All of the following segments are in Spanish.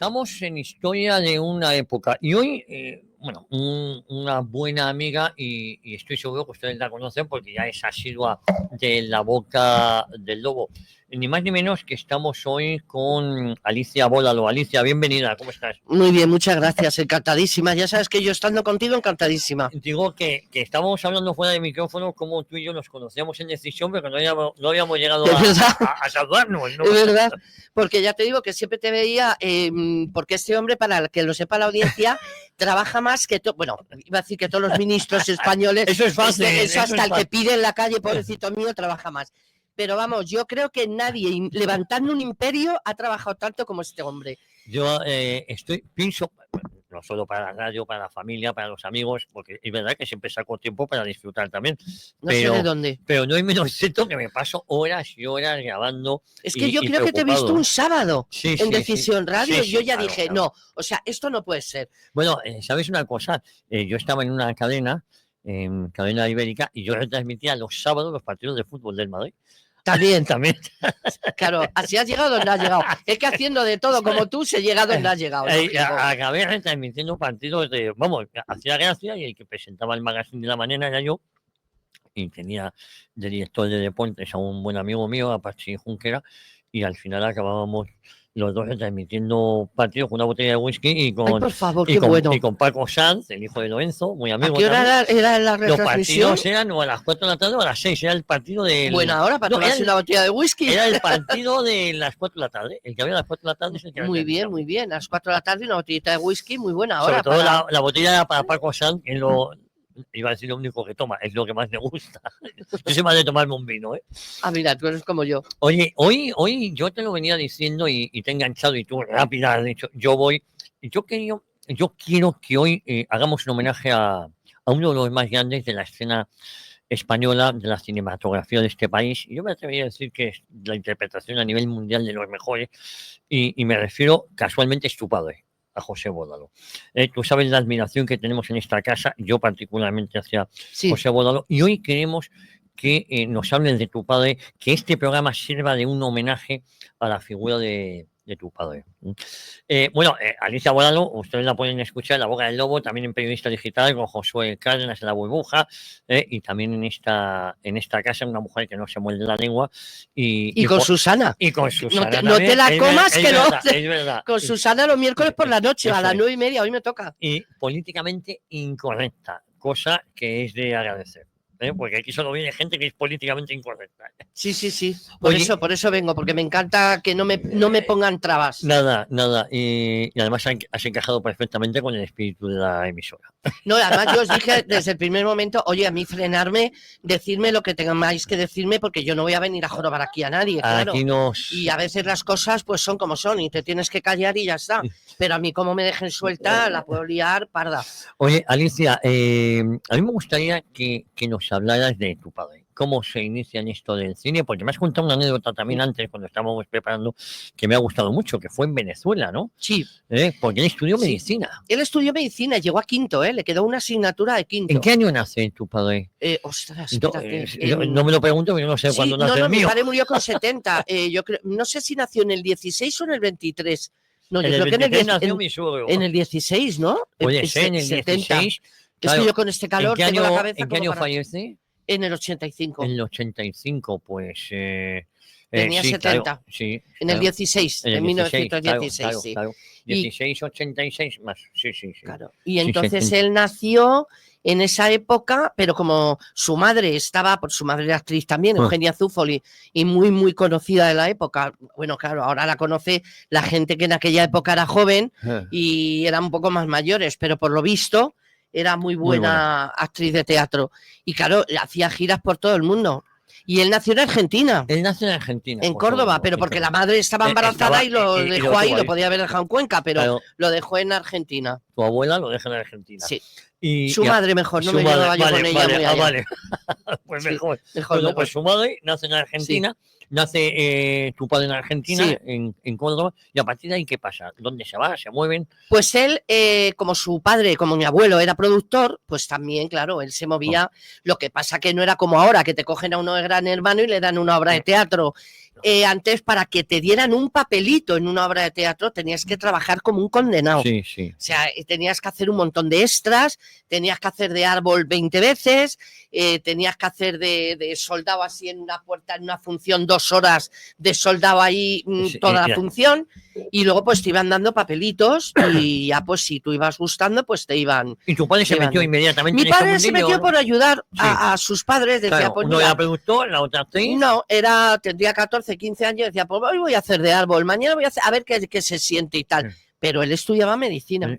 estamos en historia de una época y hoy, una buena amiga y estoy seguro que ustedes la conocen porque ya es asidua de La Boca del Lobo. Ni más ni menos que estamos hoy con Alicia Bólalo. Alicia, bienvenida, ¿cómo estás? Muy bien, muchas gracias, encantadísima. Ya sabes que yo estando contigo, encantadísima. Digo que estábamos hablando fuera de micrófono como tú y yo nos conocíamos en Decisión, pero no habíamos llegado a saludarnos, ¿no? Es verdad, porque ya te digo que siempre te veía, porque este hombre, para que lo sepa la audiencia, trabaja más que bueno, iba a decir que todos los ministros españoles. Eso es fácil. Eso hasta el que pide en la calle, pobrecito mío, trabaja más. Pero vamos, yo creo que nadie levantando un imperio ha trabajado tanto como este hombre. Yo pienso, no solo para la radio, para la familia, para los amigos, porque es verdad que siempre saco tiempo para disfrutar también. No sé de dónde. Pero no hay menos cierto que me paso horas y horas grabando. Es que yo creo que te he visto un sábado en Decisión Radio y yo ya dije, claro. no, o sea, esto no puede ser. Bueno, ¿sabes una cosa? Yo estaba en una cadena ibérica, y yo retransmitía los sábados los partidos de fútbol del Madrid. También. Claro, así has llegado donde has llegado. Es que haciendo de todo como tú se llega donde has llegado. Acabé retransmitiendo partidos hacía gracia, y el que presentaba el magazine de la mañana era yo, y tenía de director de deportes a un buen amigo mío, a Pachi Junquera, y al final acabábamos los dos retransmitiendo partidos con una botella de whisky y con, ay, por favor, qué bueno. Y con Paco Sanz, el hijo de Lorenzo, muy amigo. ¿A qué hora era la retransmisión? Los partidos eran o a las 4 de la tarde o a las 6, era el partido de... Buena hora para tomarse una botella de whisky. Era el partido de las 4 de la tarde, el que había a las 4 de la tarde es el que muy bien, muy bien, a las 4 de la tarde una botellita de whisky, muy buena hora. Sobre todo la botella era para Paco Sanz, que iba a decir lo único que toma, es lo que más le gusta. Yo soy más de tomarme un vino, ¿eh? Ah, mira, tú eres como yo. Oye, hoy yo te lo venía diciendo y te he enganchado y tú rápida has dicho, yo quiero que hoy hagamos un homenaje a uno de los más grandes de la escena española, de la cinematografía de este país, y yo me atrevería a decir que es la interpretación a nivel mundial de los mejores, y me refiero casualmente a tu padre, a José Bólalo. Tú sabes la admiración que tenemos en esta casa, yo particularmente hacia José Bólalo, y hoy queremos que nos hablen de tu padre, que este programa sirva de un homenaje a la figura de tu padre. Alicia Bólalo, ustedes la pueden escuchar en La Boca del Lobo, también en Periodista Digital, con Josué Cárdenas en La Burbuja, y también en esta casa, una mujer que no se muerde la lengua. Y con Susana. Y con Susana. No te la comas, que no. Es verdad. Con Susana los miércoles por la noche, a las 9:30, hoy me toca. Y políticamente incorrecta, cosa que es de agradecer. Porque aquí solo viene gente que es políticamente incorrecta. Sí. Por eso vengo, porque me encanta que no me pongan trabas. Nada. Y además has encajado perfectamente con el espíritu de la emisora. No, además yo os dije desde el primer momento, oye, a mí frenarme, decirme lo que tengáis que decirme, porque yo no voy a venir a jorobar aquí a nadie, claro. Y a veces las cosas pues son como son y te tienes que callar y ya está. Pero a mí como me dejen suelta, la puedo liar parda. Oye, Alicia, a mí me gustaría que nos hablaras de tu padre. ¿Cómo se inicia en esto del cine? Porque me has contado una anécdota también antes, cuando estábamos preparando, que me ha gustado mucho, que fue en Venezuela, ¿no? Sí. Porque él estudió medicina. Él estudió medicina, llegó a quinto, le quedó una asignatura de quinto. ¿En qué año nace tu padre? Ostras, espérate. No me lo pregunto, porque yo no sé cuándo nace el mío. Mi padre murió con 70. Yo creo, no sé si nació en el 16 o en el 23. No, yo creo que en el 16, ¿no? Puede ser en el 16. Claro. Es que yo con este calor tengo la cabeza. ¿En qué año fallece? En el 85. En el 85, pues... tenía 70. Claro, sí, en el 16, en 1916. Claro. 16, 86 más. Sí. Claro. Y entonces él nació en esa época, pero como su madre su madre era actriz también, Eugenia Zúfoli, y muy, muy conocida de la época. Bueno, claro, ahora la conoce la gente que en aquella época era joven y eran un poco más mayores, pero por lo visto era muy buena actriz de teatro. Y claro, hacía giras por todo el mundo. Y él nació en Argentina. En Córdoba, pero porque la madre estaba embarazada y lo dejó ahí, lo podía haber dejado en Cuenca, pero lo dejó en Argentina. Tu abuela lo deja en Argentina. Sí. Su madre mejor, no me llevaba yo con ella muy allá. Vale. Pues mejor. Bueno, pues su madre nace en Argentina, nace tu padre en Argentina, en Córdoba, y a partir de ahí, ¿qué pasa? ¿Dónde se va? ¿Se mueven? Pues él, como su padre, como mi abuelo era productor, pues también, claro, él se movía. Lo que pasa que no era como ahora, que te cogen a uno de Gran Hermano y le dan una obra de teatro. antes para que te dieran un papelito en una obra de teatro tenías que trabajar como un condenado. Sí, sí. O sea, tenías que hacer un montón de extras, tenías que hacer de árbol 20 veces, tenías que hacer de soldado así en una puerta, en una función, 2 horas de soldado ahí toda la función, y luego pues te iban dando papelitos y ya pues si tú ibas gustando pues te iban... ¿Y tu padre se metió inmediatamente Mi padre se metió por ayudar a sus padres, decía, claro, pues uno era productor, la otra actriz. No, tendría 14, 15 años, decía, pues hoy voy a hacer de árbol, mañana voy a hacer, a ver qué se siente y tal. Pero él estudiaba medicina.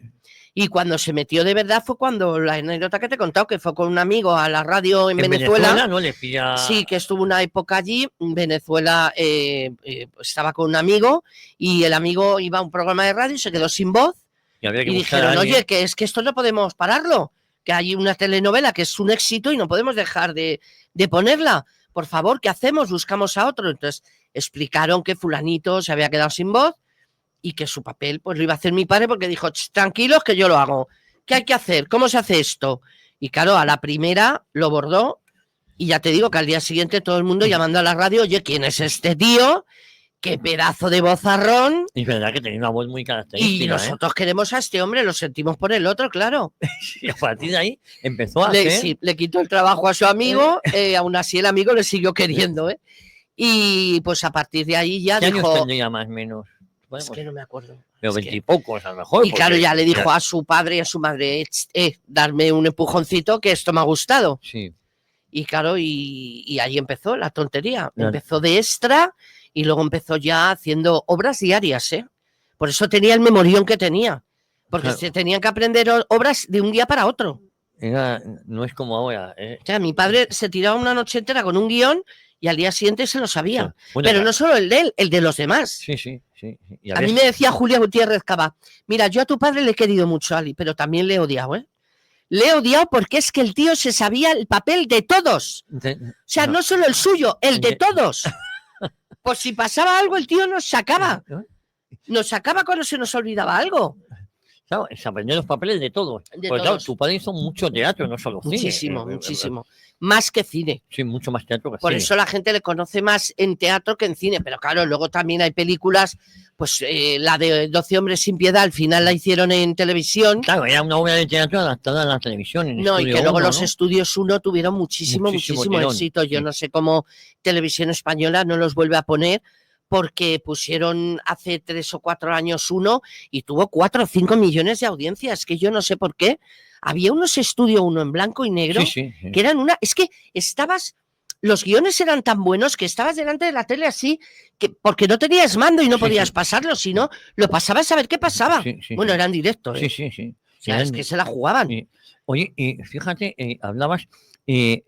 Y cuando se metió de verdad fue cuando la anécdota que te he contado, que fue con un amigo a la radio en Venezuela. ¿No? Le pilla... Sí, que estuvo una época allí. En Venezuela estaba con un amigo y el amigo iba a un programa de radio y se quedó sin voz. Y dijeron, oye, que es que esto no podemos pararlo, que hay una telenovela que es un éxito y no podemos dejar de ponerla. Por favor, ¿qué hacemos? Buscamos a otro. Entonces explicaron que fulanito se había quedado sin voz y que su papel pues lo iba a hacer mi padre porque dijo, tranquilos que yo lo hago. ¿Qué hay que hacer? ¿Cómo se hace esto? Y claro, a la primera lo bordó y ya te digo que al día siguiente todo el mundo llamando a la radio, oye, ¿quién es este tío? ¡Qué pedazo de vozarrón! Es verdad que tenía una voz muy característica. Y nosotros queremos a este hombre, lo sentimos por el otro, claro. Y a partir de ahí empezó a hacer... Sí, le quitó el trabajo a su amigo, aún así el amigo le siguió queriendo, ¿eh? Y pues a partir de ahí ya ¿Qué dijo... años tendría más o menos? Es que no me acuerdo. Pero 20 y pocos, a lo mejor. Y claro, ya le dijo a su padre y a su madre, darme un empujoncito que esto me ha gustado. Sí. Y claro, y ahí empezó la tontería. Empezó de extra y luego empezó ya haciendo obras diarias, ¿eh? Por eso tenía el memorión que tenía. Porque se tenían que aprender obras de un día para otro. No es como ahora. O sea, mi padre se tiraba una noche entera con un guión y al día siguiente se lo sabía. Sí. Bueno, pero no solo el de él, el de los demás. Sí, sí, sí. A mí me decía Julia Gutiérrez Cava, mira, yo a tu padre le he querido mucho, Ali, pero también le he odiado, ¿eh? Le he odiado porque es que el tío se sabía el papel de todos. O sea, no solo el suyo, el de todos. Pues si pasaba algo, el tío nos sacaba. Nos sacaba cuando se nos olvidaba algo. Claro, se aprendió los papeles de todos. Porque claro, tu padre hizo mucho teatro, no solo cine. Muchísimo, muchísimo. Más que cine. Sí, mucho más teatro que Por cine. eso la gente le conoce más en teatro que en cine. Pero claro, luego también hay películas, pues la de 12 hombres sin piedad, al final la hicieron en televisión. Claro, era una obra de teatro adaptada a la televisión. No, y que luego los Estudios 1 tuvieron muchísimo éxito. Yo no sé cómo Televisión Española no los vuelve a poner, porque pusieron hace 3 o 4 años uno y tuvo 4 o 5 millones de audiencias, que yo no sé por qué. Había unos Estudio 1 en blanco y negro, que eran es que los guiones eran tan buenos que estabas delante de la tele así, porque no tenías mando y no podías pasarlo, sino lo pasabas a ver qué pasaba. Bueno, eran directos. Sí. O sea, es que se la jugaban. Oye, fíjate, hablabas, él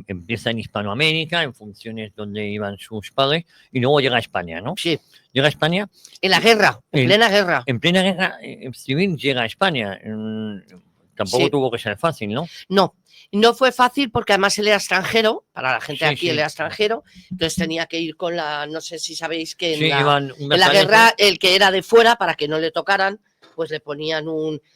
empieza en Hispanoamérica, en funciones donde iban sus padres, y luego llega a España, ¿no? Sí. Llega a España. En la guerra, en plena guerra. En plena guerra civil llega a España. Tampoco tuvo que ser fácil, ¿no? No fue fácil porque además él era extranjero, para la gente de aquí él era extranjero, entonces tenía que ir con no sé si sabéis que en la guerra el que era de fuera, para que no le tocaran, pues le ponían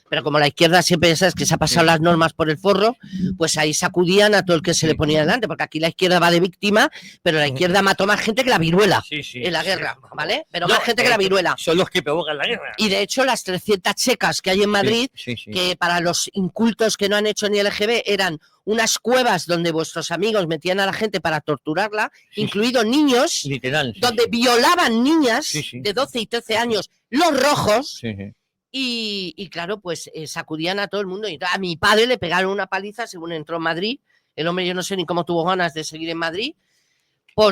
pero como la izquierda siempre sabes que se ha pasado las normas por el forro, pues ahí sacudían a todo el que se le ponía delante, porque aquí la izquierda va de víctima, pero la izquierda mató más gente que la viruela en la guerra, ¿vale? Pero más gente que la viruela. Son los que provocan la guerra. Y de hecho las 300 checas que hay en Madrid, que para los incultos que no han hecho ni LGB eran unas cuevas donde vuestros amigos metían a la gente para torturarla, incluidos niños, literal, donde violaban niñas de 12 y 13 años, los rojos. Y claro, pues sacudían a todo el mundo. Y a mi padre le pegaron una paliza según entró en Madrid. El hombre, yo no sé ni cómo tuvo ganas de seguir en Madrid,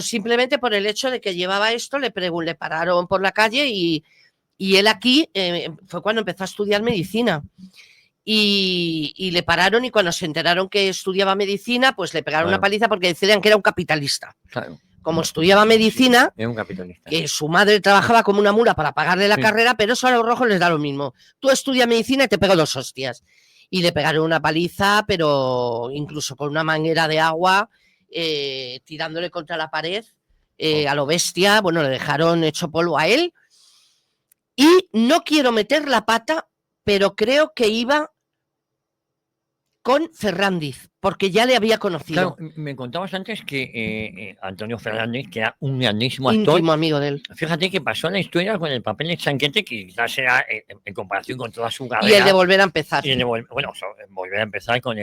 simplemente por el hecho de que llevaba esto, le pararon por la calle y él aquí fue cuando empezó a estudiar medicina. Y le pararon, y cuando se enteraron que estudiaba medicina, pues le pegaron una paliza porque decían que era un capitalista. Claro. Como estudiaba medicina, era un capitalista. Que su madre trabajaba como una mula para pagarle la carrera, pero eso a los rojos les da lo mismo. Tú estudias medicina y te pego 2 hostias. Y le pegaron una paliza, pero incluso con una manguera de agua, tirándole contra la pared, a lo bestia. Bueno, le dejaron hecho polvo a él. Y no quiero meter la pata, pero creo que iba con Fernández, porque ya le había conocido. Claro, me contabas antes que Antonio Fernández, que era un grandísimo actor, Íntimo amigo de él. fíjate que pasó la historia con el papel de Chanquete, que quizás era en comparación con toda su carrera. Y el de Volver a Empezar. Y el de Volver a Empezar con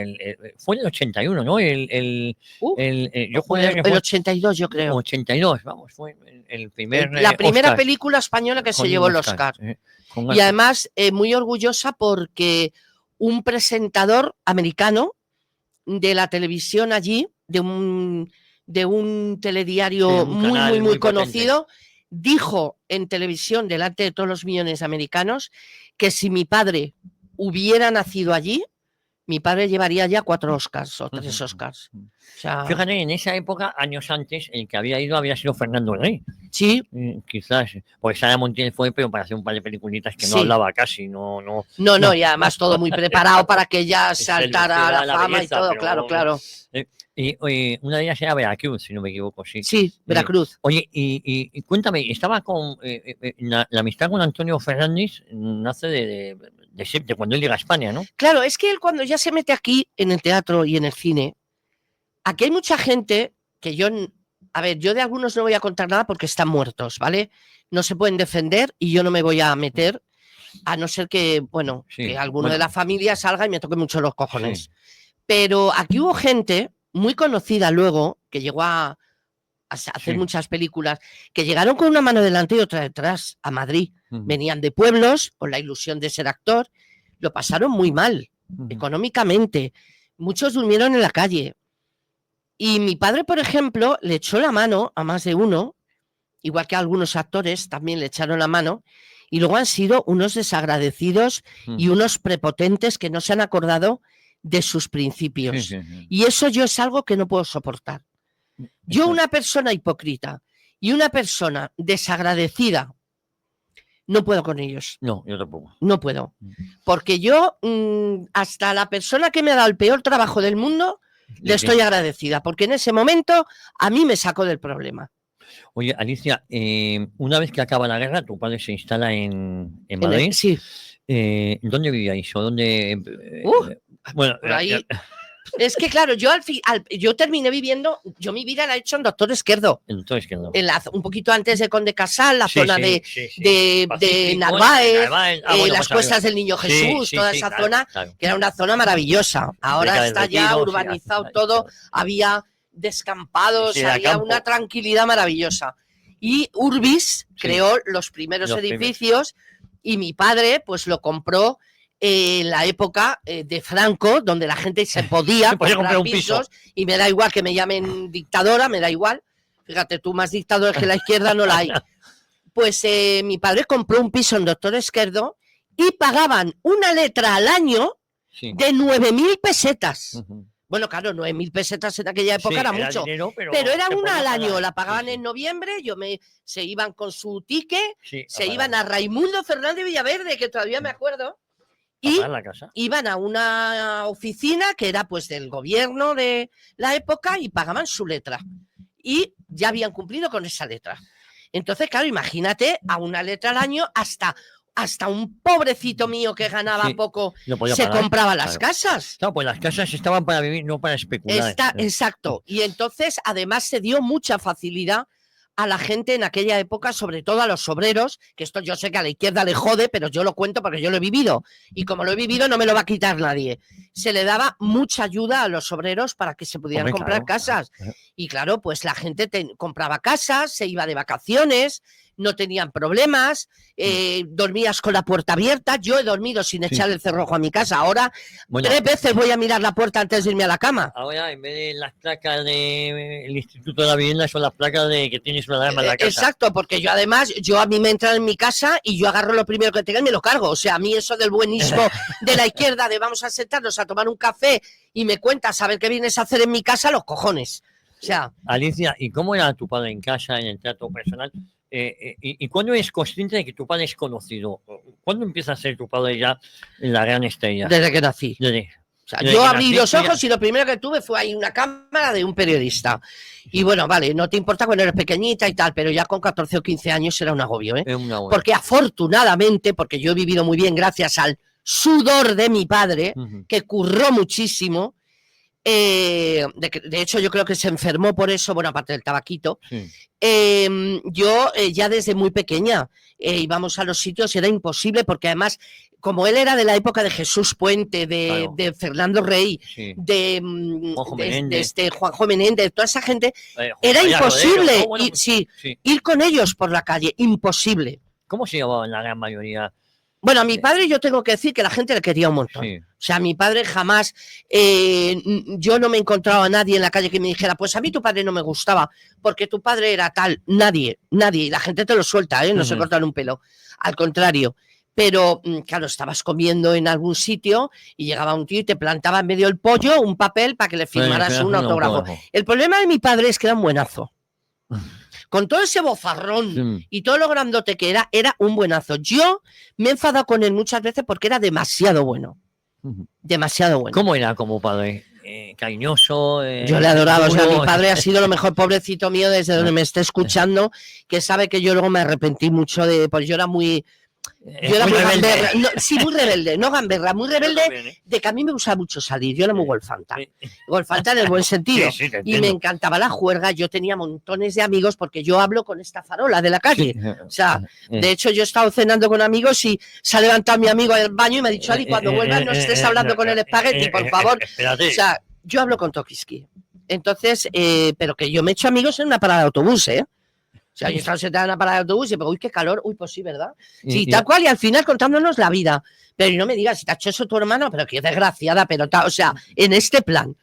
fue en el 81, ¿no? Yo jugué el 82, yo creo. 82, vamos, fue el primer. La primera Oscar, película española que se llevó el Oscar. Y además, muy orgullosa porque un presentador americano de la televisión allí, de un telediario muy conocido, dijo en televisión delante de todos los millones de americanos que si mi padre hubiera nacido allí, mi padre llevaría ya 4 Oscars o 3 Oscars. O sea, fíjate, en esa época, años antes, el que había ido había sido Fernando Rey. Sí. Quizás, porque Sara Montiel fue, pero para hacer un par de peliculitas que no hablaba casi, no, y además todo muy preparado para que ella saltara a la fama belleza, y todo, claro. Y una de ellas era Veracruz, si no me equivoco, sí. Sí, Veracruz. Oye, y cuéntame, estaba con la amistad con Antonio Fernández, nace de cuando él llega a España, ¿no? Claro, es que él cuando ya se mete aquí en el teatro y en el cine, aquí hay mucha gente que yo de algunos no voy a contar nada porque están muertos, ¿vale? No se pueden defender y yo no me voy a meter, a no ser que, que alguno de la familia salga y me toque mucho los cojones. Sí. Pero aquí hubo gente muy conocida luego, que llegó a hacer muchas películas, que llegaron con una mano delante y otra detrás a Madrid. Venían de pueblos con la ilusión de ser actor, lo pasaron muy mal, económicamente. Muchos durmieron en la calle. Y mi padre, por ejemplo, le echó la mano a más de uno, igual que a algunos actores también le echaron la mano, y luego han sido unos desagradecidos y unos prepotentes que no se han acordado de sus principios. Sí. Y eso yo es algo que no puedo soportar. Yo, una persona hipócrita y una persona desagradecida, no puedo con ellos. No, yo tampoco. No puedo. Porque yo, hasta la persona que me ha dado el peor trabajo del mundo, le estoy agradecida, porque en ese momento a mí me sacó del problema. Oye, Alicia, una vez que acaba la guerra, tu padre se instala en Madrid. Sí. ¿Dónde vivíais? ¿O dónde? Bueno, por ahí. Es que claro, yo terminé viviendo, yo mi vida la he hecho en Doctor Esquerdo. Un poquito antes de Conde Casal, la zona de Narváez, las Cuestas del Niño Jesús, toda esa zona, que era una zona maravillosa. Ahora está ya urbanizado todo, había descampados, había una tranquilidad maravillosa. Y Urbis creó los primeros edificios y mi padre pues lo compró en la época de Franco, donde la gente se podía comprar pisos, y me da igual que me llamen dictadora, me da igual. Fíjate tú, más dictadores que la izquierda no la hay. Pues mi padre compró un piso en Doctor Esquerdo y pagaban una letra al año de 9.000 pesetas. Bueno, claro, 9.000 pesetas en aquella época era mucho, dinero, pero era una al año, la pagaban en noviembre, se iban con su ticket, se iban a Raimundo Fernández Villaverde, que todavía me acuerdo, y iban a una oficina que era pues del gobierno de la época y pagaban su letra. Y ya habían cumplido con esa letra. Entonces, claro, imagínate a una letra al año hasta un pobrecito mío que ganaba poco se compraba las casas. No, pues las casas estaban para vivir, no para especular. Exacto. Y entonces, además, se dio mucha facilidad a la gente en aquella época, sobre todo a los obreros, que esto yo sé que a la izquierda le jode, pero yo lo cuento porque yo lo he vivido. Y como lo he vivido, no me lo va a quitar nadie. Se le daba mucha ayuda a los obreros para que se pudieran comprar casas. Y claro, pues la gente compraba casas, se iba de vacaciones, no tenían problemas, dormías con la puerta abierta. Yo he dormido sin echar el cerrojo a mi casa. Ahora 3 veces voy a mirar la puerta antes de irme a la cama. Ahora, en vez de las placas del Instituto de la Vivienda, son las placas de que tienes una alarma en la casa. Exacto, porque yo además, a mí me entran en mi casa y yo agarro lo primero que tenga y me lo cargo. O sea, a mí eso del buenismo de la izquierda, de vamos a sentarnos a tomar un café y me cuentas a ver qué vienes a hacer en mi casa, los cojones. O sea, Alicia, ¿y cómo era tu padre en casa, en el trato personal? ¿Y cuándo eres consciente de que tu padre es conocido? ¿Cuándo empieza a ser tu padre ya la gran estrella? Desde que nací. O sea, yo abrí los ojos y lo primero que tuve fue ahí una cámara de un periodista. Y bueno, vale, no te importa cuando eres pequeñita y tal, pero ya con 14 o 15 años era un agobio, ¿eh? Porque afortunadamente, porque yo he vivido muy bien gracias al sudor de mi padre, que curró muchísimo. De hecho, yo creo que se enfermó por eso, bueno, aparte del tabaquito. Yo ya desde muy pequeña íbamos a los sitios, era imposible, porque además, como él era de la época de Jesús Puente, de Fernando Rey, de Juanjo Menéndez, toda esa gente, era imposible ir con ellos por la calle, imposible. ¿Cómo se llevaban la gran mayoría? Bueno, a mi padre yo tengo que decir que la gente le quería un montón. O sea, a mi padre jamás, yo no me encontraba a nadie en la calle que me dijera, pues a mí tu padre no me gustaba, porque tu padre era tal. Nadie. Y la gente te lo suelta, no se cortan un pelo. Al contrario. Pero, claro, estabas comiendo en algún sitio y llegaba un tío y te plantaba en medio del pollo un papel para que le firmaras un autógrafo. El problema de mi padre es que era un buenazo. Con todo ese bozarrón y todo lo grandote que era un buenazo. Yo me he enfadado con él muchas veces porque era demasiado bueno. Demasiado bueno. ¿Cómo era como padre? Cariñoso. Yo le adoraba. O sea, mi padre ha sido lo mejor, pobrecito mío, desde donde me esté escuchando, que sabe que yo luego me arrepentí mucho porque yo era muy... Yo era muy gamberra, muy rebelde, no gamberra, muy rebelde, de que a mí me gustaba mucho salir, yo era muy golfanta en el buen sentido, y me encantaba la juerga, yo tenía montones de amigos porque yo hablo con esta farola de la calle, o sea, de hecho yo he estado cenando con amigos y se ha levantado mi amigo al baño y me ha dicho, Ali, cuando vuelvas no estés hablando con el espagueti, por favor, o sea, yo hablo con Tokiski, entonces, pero que yo me he hecho amigos en una parada de autobús, O sea, yo estaba sentada en una parada de autobús y digo, uy, qué calor, uy, pues sí, ¿verdad? Sí, tal cual, y al final contándonos la vida. Pero no me digas, si te ha hecho eso tu hermano, pero qué desgraciada, pero o sea, en este plan.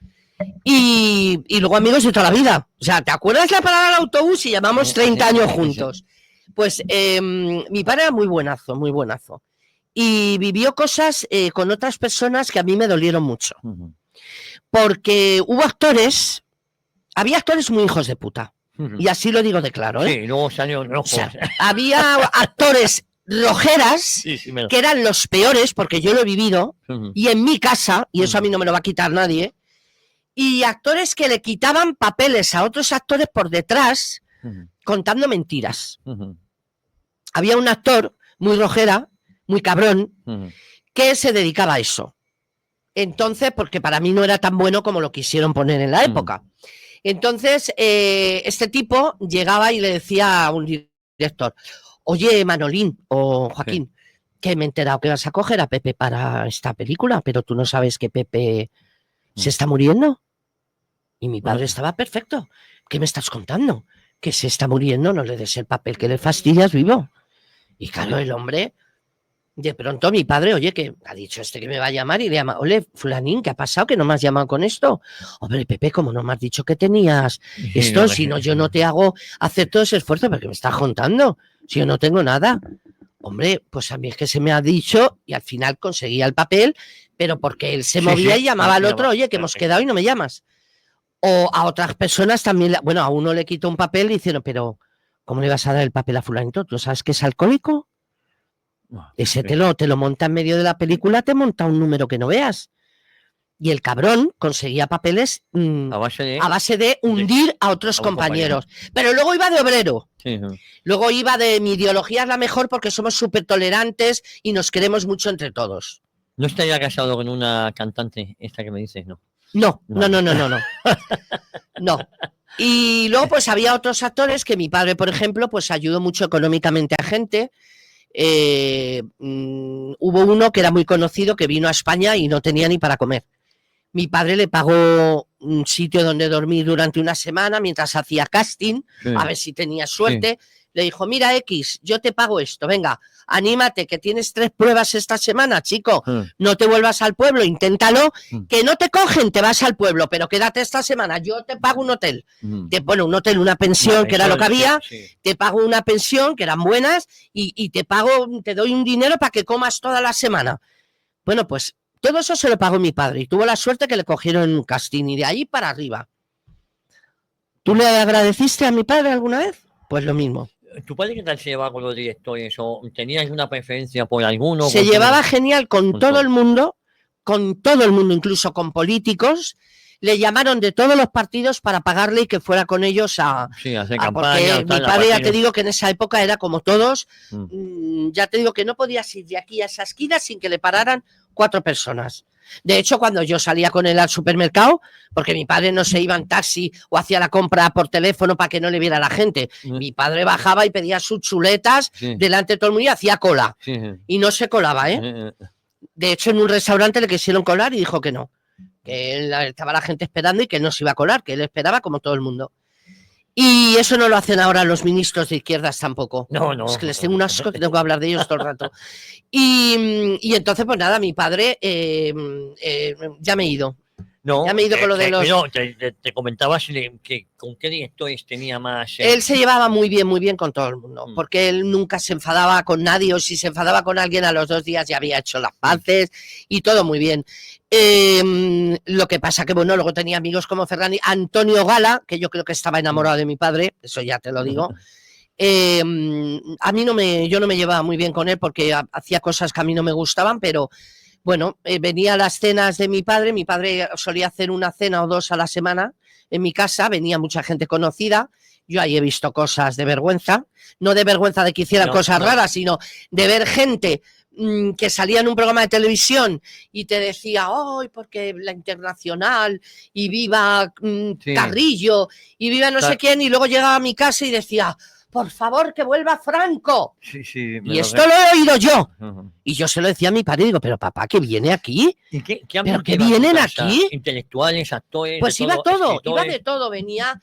Y luego amigos de toda la vida. O sea, ¿te acuerdas la parada del autobús y llevamos 30 años juntos? Pues mi padre era muy buenazo, muy buenazo. Y vivió cosas con otras personas que a mí me dolieron mucho. Porque había actores muy hijos de puta. Y así lo digo de claro, Sí, luego salió rojo. O sea, había actores rojeras que eran los peores, porque yo lo he vivido, y en mi casa, y eso a mí no me lo va a quitar nadie, y actores que le quitaban papeles a otros actores por detrás, contando mentiras. Había un actor muy rojera, muy cabrón, que se dedicaba a eso. Entonces, porque para mí no era tan bueno como lo quisieron poner en la época. Entonces, este tipo llegaba y le decía a un director, oye, Manolín o Joaquín, que me he enterado que vas a coger a Pepe para esta película, pero tú no sabes que Pepe se está muriendo. Y mi padre estaba perfecto. ¿Qué me estás contando? Que se está muriendo, no le des el papel que le fastidias vivo. Y claro, el hombre... De pronto mi padre, oye, que ha dicho que me va a llamar y le llama, ole, fulanín, ¿qué ha pasado? ¿Que no me has llamado con esto? Hombre, Pepe, ¿cómo no me has dicho que tenías esto? Si no, yo no te hago hacer todo ese esfuerzo, porque me estás contando, si yo no tengo nada. Hombre, pues a mí es que se me ha dicho y al final conseguía el papel, pero porque él se movía y llamaba al otro, oye, que hemos quedado y no me llamas. O a otras personas también, bueno, a uno le quitó un papel y dicen, pero ¿cómo le vas a dar el papel a fulanito? ¿Tú sabes que es alcohólico? Ese te lo monta en medio de la película, te monta un número que no veas. Y el cabrón conseguía papeles a base de hundir a otros compañeros. Pero luego iba de obrero. Luego iba de mi ideología es la mejor porque somos súper tolerantes y nos queremos mucho entre todos. ¿No estaría casado con una cantante, esta que me dices, no? No. No. Y luego pues había otros actores que mi padre, por ejemplo, pues ayudó mucho económicamente a gente. Hubo uno que era muy conocido que vino a España y no tenía ni para comer. Mi padre le pagó un sitio donde dormir durante una semana mientras hacía casting, a ver si tenía suerte. Le dijo, mira, X, yo te pago esto, venga, anímate, que tienes 3 pruebas esta semana, chico, no te vuelvas al pueblo, inténtalo, que no te cogen, te vas al pueblo, pero quédate esta semana, yo te pago un hotel, un hotel, una pensión, que era lo que había, te pago una pensión, que eran buenas, y te doy un dinero para que comas toda la semana. Bueno, pues todo eso se lo pagó mi padre, y tuvo la suerte que le cogieron en un casting, y de ahí para arriba. ¿Tú le agradeciste a mi padre alguna vez? Pues lo mismo. ¿Tu padre qué tal se llevaba con los directores? ¿O tenías una preferencia por alguno? Se llevaba genial con todo el mundo, incluso con políticos. le llamaron de todos los partidos para pagarle y que fuera con ellos a hacer campaña. Porque mi padre, ya te digo que en esa época era como todos, ya te digo que no podías ir de aquí a esa esquina sin que le pararan 4 personas. De hecho, cuando yo salía con él al supermercado, porque mi padre no se iba en taxi o hacía la compra por teléfono para que no le viera la gente, mi padre bajaba y pedía sus chuletas delante de todo el mundo y hacía cola. Y no se colaba, ¿eh? De hecho, en un restaurante le quisieron colar y dijo que no, que estaba la gente esperando y que no se iba a colar, que él esperaba como todo el mundo. Y eso no lo hacen ahora los ministros de izquierdas tampoco. No. Es que les tengo un asco que tengo que hablar de ellos todo el rato. Y entonces, pues nada, mi padre, ya me he ido. No, ya me he ido con lo de los... No, te comentaba que con qué directores tenía más... Él se llevaba muy bien con todo el mundo, porque él nunca se enfadaba con nadie, o si se enfadaba con alguien a los 2 días ya había hecho las paces y todo muy bien. Lo que pasa que, bueno, luego tenía amigos como Ferrani, Antonio Gala, que yo creo que estaba enamorado de mi padre, eso ya te lo digo. A mí yo no me llevaba muy bien con él porque hacía cosas que a mí no me gustaban, pero... Bueno, venía a las cenas de mi padre solía hacer una cena o 2 a la semana en mi casa, venía mucha gente conocida, yo ahí he visto cosas de vergüenza, no de vergüenza de que hicieran cosas raras, sino de ver gente que salía en un programa de televisión y te decía, ¡ay, porque la Internacional! Y viva Carrillo, y viva no sé quién, y luego llegaba a mi casa y decía... Por favor, que vuelva Franco. Y esto lo he oído yo. Y yo se lo decía a mi padre, digo, pero papá, ¿que viene aquí? ¿Y qué ¿Pero que vienen aquí? Intelectuales, actores... Pues iba todo, iba de todo. Venía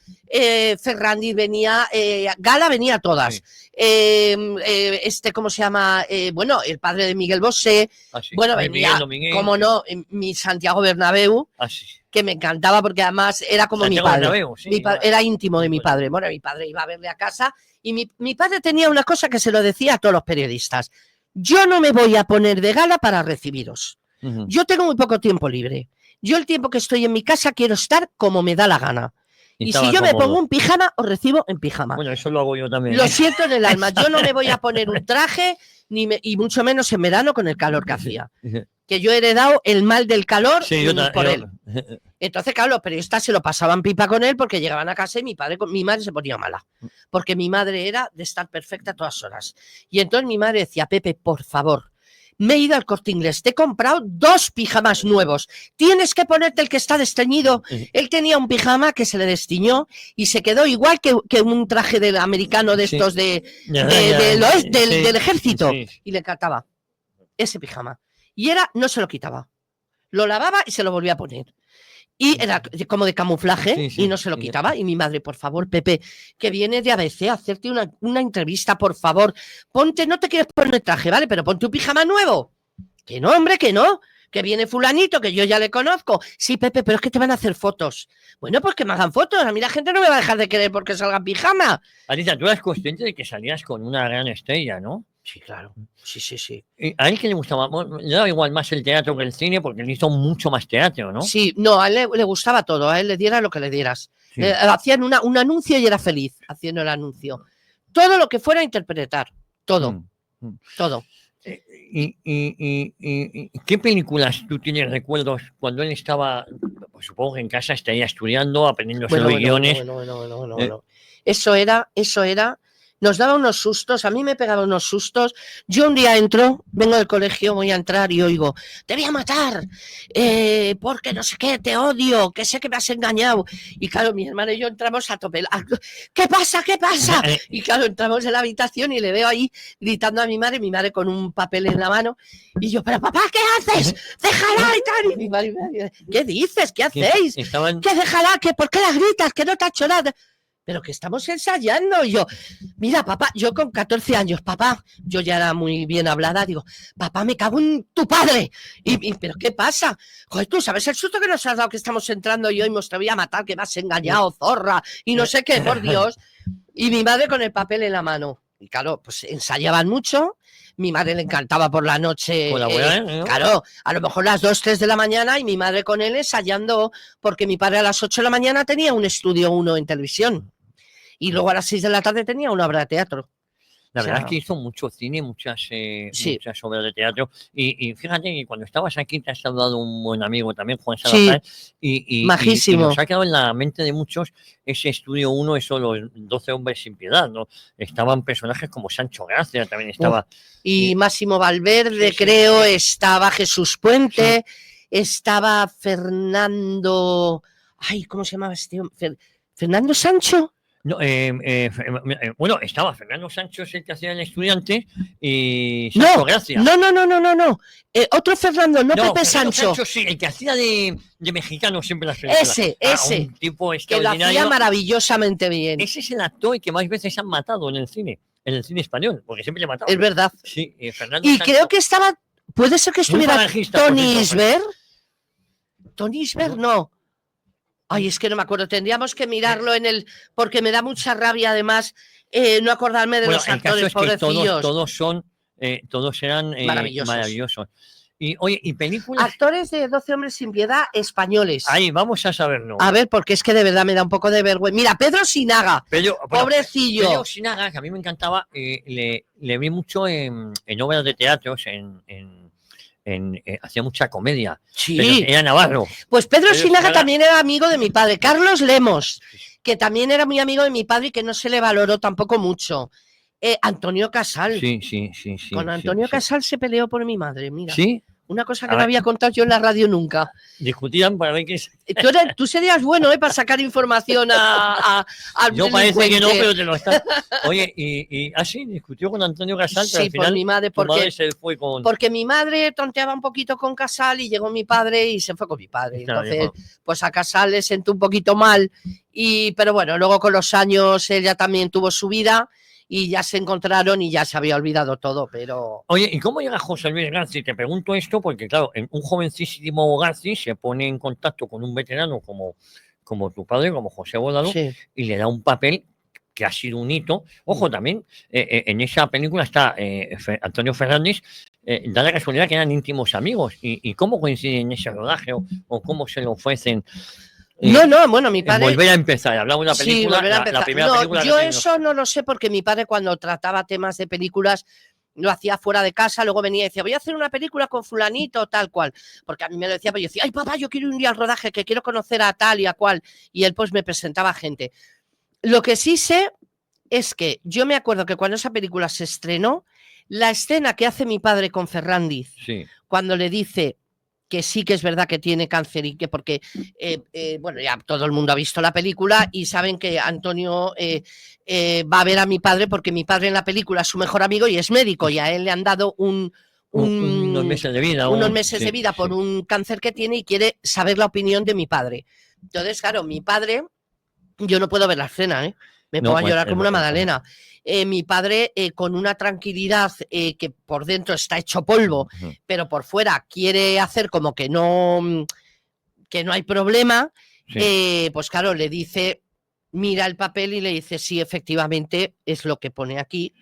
Ferrandi, venía Gala, venía a todas. Sí. ¿Cómo se llama? Bueno, el padre de Miguel Bosé. Sí. Bueno, venía, como no, mi Santiago Bernabéu. Sí. Que me encantaba porque además era como Santiago mi padre. Bernabéu, sí, era íntimo de mi padre. Bueno, mi padre iba a verle a casa y mi padre tenía una cosa que se lo decía a todos los periodistas. Yo no me voy a poner de gala para recibiros. Yo tengo muy poco tiempo libre. Yo el tiempo que estoy en mi casa quiero estar como me da la gana. Y si yo me pongo un pijama, os recibo en pijama. Bueno, eso lo hago yo también. Lo siento en el alma. Yo no me voy a poner un traje, y mucho menos en verano con el calor que hacía. Que yo he heredado el mal del calor por él. Entonces, claro, los periodistas se lo pasaban pipa con él porque llegaban a casa y mi madre se ponía mala. Porque mi madre era de estar perfecta a todas horas. Y entonces mi madre decía, Pepe, por favor, me he ido al Corte Inglés, te he comprado 2 pijamas nuevos, tienes que ponerte el que está desteñido. Él tenía un pijama que se le destiñó y se quedó igual que un traje del americano de estos del ejército. Y le encantaba ese pijama. Y no se lo quitaba. Lo lavaba y se lo volvía a poner. Y era como de camuflaje y no se lo quitaba. Y mi madre, por favor, Pepe, que viene de ABC a hacerte una entrevista, por favor. Ponte, no te quieres poner traje, ¿vale? Pero ponte un pijama nuevo. Que no, hombre, que no. Que viene fulanito, que yo ya le conozco. Sí, Pepe, pero es que te van a hacer fotos. Bueno, pues que me hagan fotos. A mí la gente no me va a dejar de querer porque salga en pijama. Alicia, tú eres consciente de que salías con una gran estrella, ¿no? Sí, claro. Sí. ¿Y a él qué le gustaba? Le daba igual más el teatro que el cine porque él hizo mucho más teatro, ¿no? Sí, no, a él le gustaba todo. A él le diera lo que le dieras. Sí. Hacían un anuncio y era feliz haciendo el anuncio. Todo lo que fuera a interpretar. Todo. Todo. ¿Y qué películas tú tienes recuerdos cuando él estaba, pues supongo que en casa estaría estudiando, aprendiendo los guiones? No. Eso era, nos daba unos sustos, a mí me pegaba unos sustos. Yo un día vengo del colegio, voy a entrar y oigo, te voy a matar, porque no sé qué, te odio, que sé que me has engañado. Y claro, mi hermana y yo entramos a tope. ¿Qué pasa? Y claro, entramos en la habitación y le veo ahí gritando a mi madre con un papel en la mano. Y yo, pero papá, ¿qué haces? Déjala y tal. Y mi madre, ¿qué dices? ¿Qué hacéis? ¿Qué déjala? ¿Por qué la gritas? Que no te ha hecho nada. Pero que estamos ensayando. Y yo, mira, papá, yo con 14 años, papá, yo ya era muy bien hablada, digo, papá, me cago en tu padre. ¿Pero qué pasa? Joder, tú sabes el susto que nos has dado que estamos entrando y hoy te voy a matar, que me has engañado, zorra, y no sé qué, por Dios. Y mi madre con el papel en la mano. Y claro, pues ensayaban mucho. Mi madre le encantaba por la noche. ¿no? Claro, a lo mejor las 2, 3 de la mañana y mi madre con él ensayando, porque mi padre a las 8 de la mañana tenía un estudio 1 en televisión. Y luego a las 6 de la tarde tenía una obra de teatro. La O verdad sea, es que hizo mucho cine, muchas sí, obras de teatro. Y fíjate que cuando estabas aquí te has saludado un buen amigo también, Juan sí, Salazar, y nos majísimo. ha quedado en la mente de muchos ese Estudio 1, eso, los 12 hombres sin piedad, ¿no? Estaban personajes como Sancho Gracia, también Uf. estaba. Y Y, Máximo Valverde, sí, sí, creo, sí, estaba Jesús sí. Puente, estaba Fernando. Ay, ¿cómo se llamaba este hombre? ¿Fernando Sancho? No, bueno, estaba Fernando Sancho, es el que hacía el estudiante, y Sancho No, Gracia. no, no, no, no, no, no. Otro Fernando, no No, Pepe Fernando Sancho. Sancho sí, el que hacía de mexicano siempre en las películas. Ese, Un tipo que lo hacía extraordinario. maravillosamente bien. Ese es el actor que más veces han matado en el cine español, porque siempre le Es mataban. verdad. Sí, Fernando Y creo Sancho, que estaba, puede ser que muy estuviera falangista, por Tony cierto. Isbert. Tony Isbert, No, no. Ay, es que no me acuerdo. Tendríamos que mirarlo porque me da mucha rabia, además, no acordarme de bueno, los el caso actores, es que pobrecillos. todos eran Maravillosos. maravillosos. Y oye, y películas, Actores de 12 hombres sin piedad españoles. ahí vamos a saberlo. A ver, porque es que de verdad me da un poco de vergüenza. Mira, Pedro Sinaga, Bueno, pobrecillo. Pedro Sinaga, que a mí me encantaba, le vi mucho en obras de teatros, hacía mucha comedia, pero Sí. era navarro. Pues Pedro Pedro Sinaga Sinaga, también era amigo de mi padre. Carlos Lemos, que también era muy amigo de mi padre y que no se le valoró tampoco mucho. Antonio Casal. sí, sí, sí, sí, Con sí, Antonio sí. Casal se peleó por mi madre, mira. ¿Sí? Una cosa A que no ver, había contado yo en la radio nunca. discutían para ver qué es. Tú serías bueno para sacar información al Yo parece que no, delincuente. pero te lo está. Oye, sí, discutió con Antonio Casal, pero Sí, al por final mi madre, tu madre se fue con. porque mi madre tonteaba un poquito con Casal y llegó mi padre y se fue con mi padre. Claro, Entonces, pues a Casal le sentó un poquito mal, pero bueno, luego con los años ella también tuvo su vida y ya se encontraron y ya se había olvidado todo, pero Oye, ¿y cómo llega José Luis García? Te pregunto esto porque, claro, un jovencísimo García se pone en contacto con un veterano como tu padre, como José Bordalo, sí. y le da un papel que ha sido un hito. Ojo, también en esa película está Antonio Fernández, da la casualidad que eran íntimos amigos. ¿Y cómo coinciden en ese rodaje o cómo se lo ofrecen? No, bueno, mi padre. Volver a empezar, hablamos de una Sí, película, volver a la empezar. primera No, película yo que eso no lo sé porque mi padre cuando trataba temas de películas lo hacía fuera de casa, luego venía y decía, voy a hacer una película con fulanito, tal cual, porque a mí me lo decía, pero yo decía, ay papá, yo quiero ir un día al rodaje, que quiero conocer a tal y a cual, y él pues me presentaba gente. Lo que sí sé es que yo me acuerdo que cuando esa película se estrenó, la escena que hace mi padre con Ferrandiz, sí. cuando le dice que sí que es verdad que tiene cáncer y que porque, bueno, ya todo el mundo ha visto la película y saben que Antonio va a ver a mi padre porque mi padre en la película es su mejor amigo y es médico y a él le han dado Unos meses de vida. unos meses Sí, de vida por sí. un cáncer que tiene y quiere saber la opinión de mi padre. Entonces, claro, mi padre, yo no puedo ver la escena, ¿eh? Me No, pongo a bueno, llorar como una magdalena. Mi padre, con una tranquilidad que por dentro está hecho polvo, pero por fuera quiere hacer como que no hay problema, sí. pues claro, le dice, mira el papel y le dice, sí, efectivamente, es lo que pone aquí.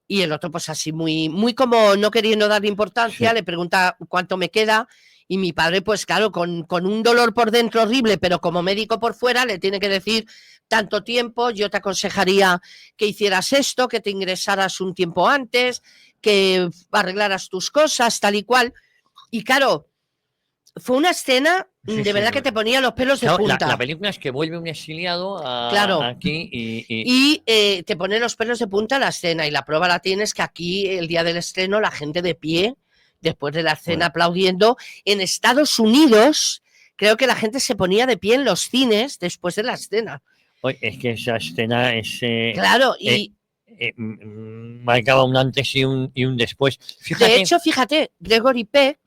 Y el otro, pues así, muy, muy como no queriendo darle importancia, Sí. le pregunta cuánto me queda. Y mi padre, pues claro, con un dolor por dentro horrible, pero como médico por fuera, le tiene que decir tanto tiempo, yo te aconsejaría que hicieras esto, que te ingresaras un tiempo antes, que arreglaras tus cosas, tal y cual. Y claro, fue una escena Sí, de verdad que te ponía los pelos de claro, punta. la película es que vuelve un exiliado Claro. aquí Y te pone los pelos de punta la escena y la prueba la tienes que aquí el día del estreno la gente de pie después de la escena aplaudiendo. En Estados Unidos creo que la gente se ponía de pie en los cines después de la escena. Oye, es que esa escena es claro, y marcaba un antes y un después. Fíjate. De hecho, fíjate, Gregory Peck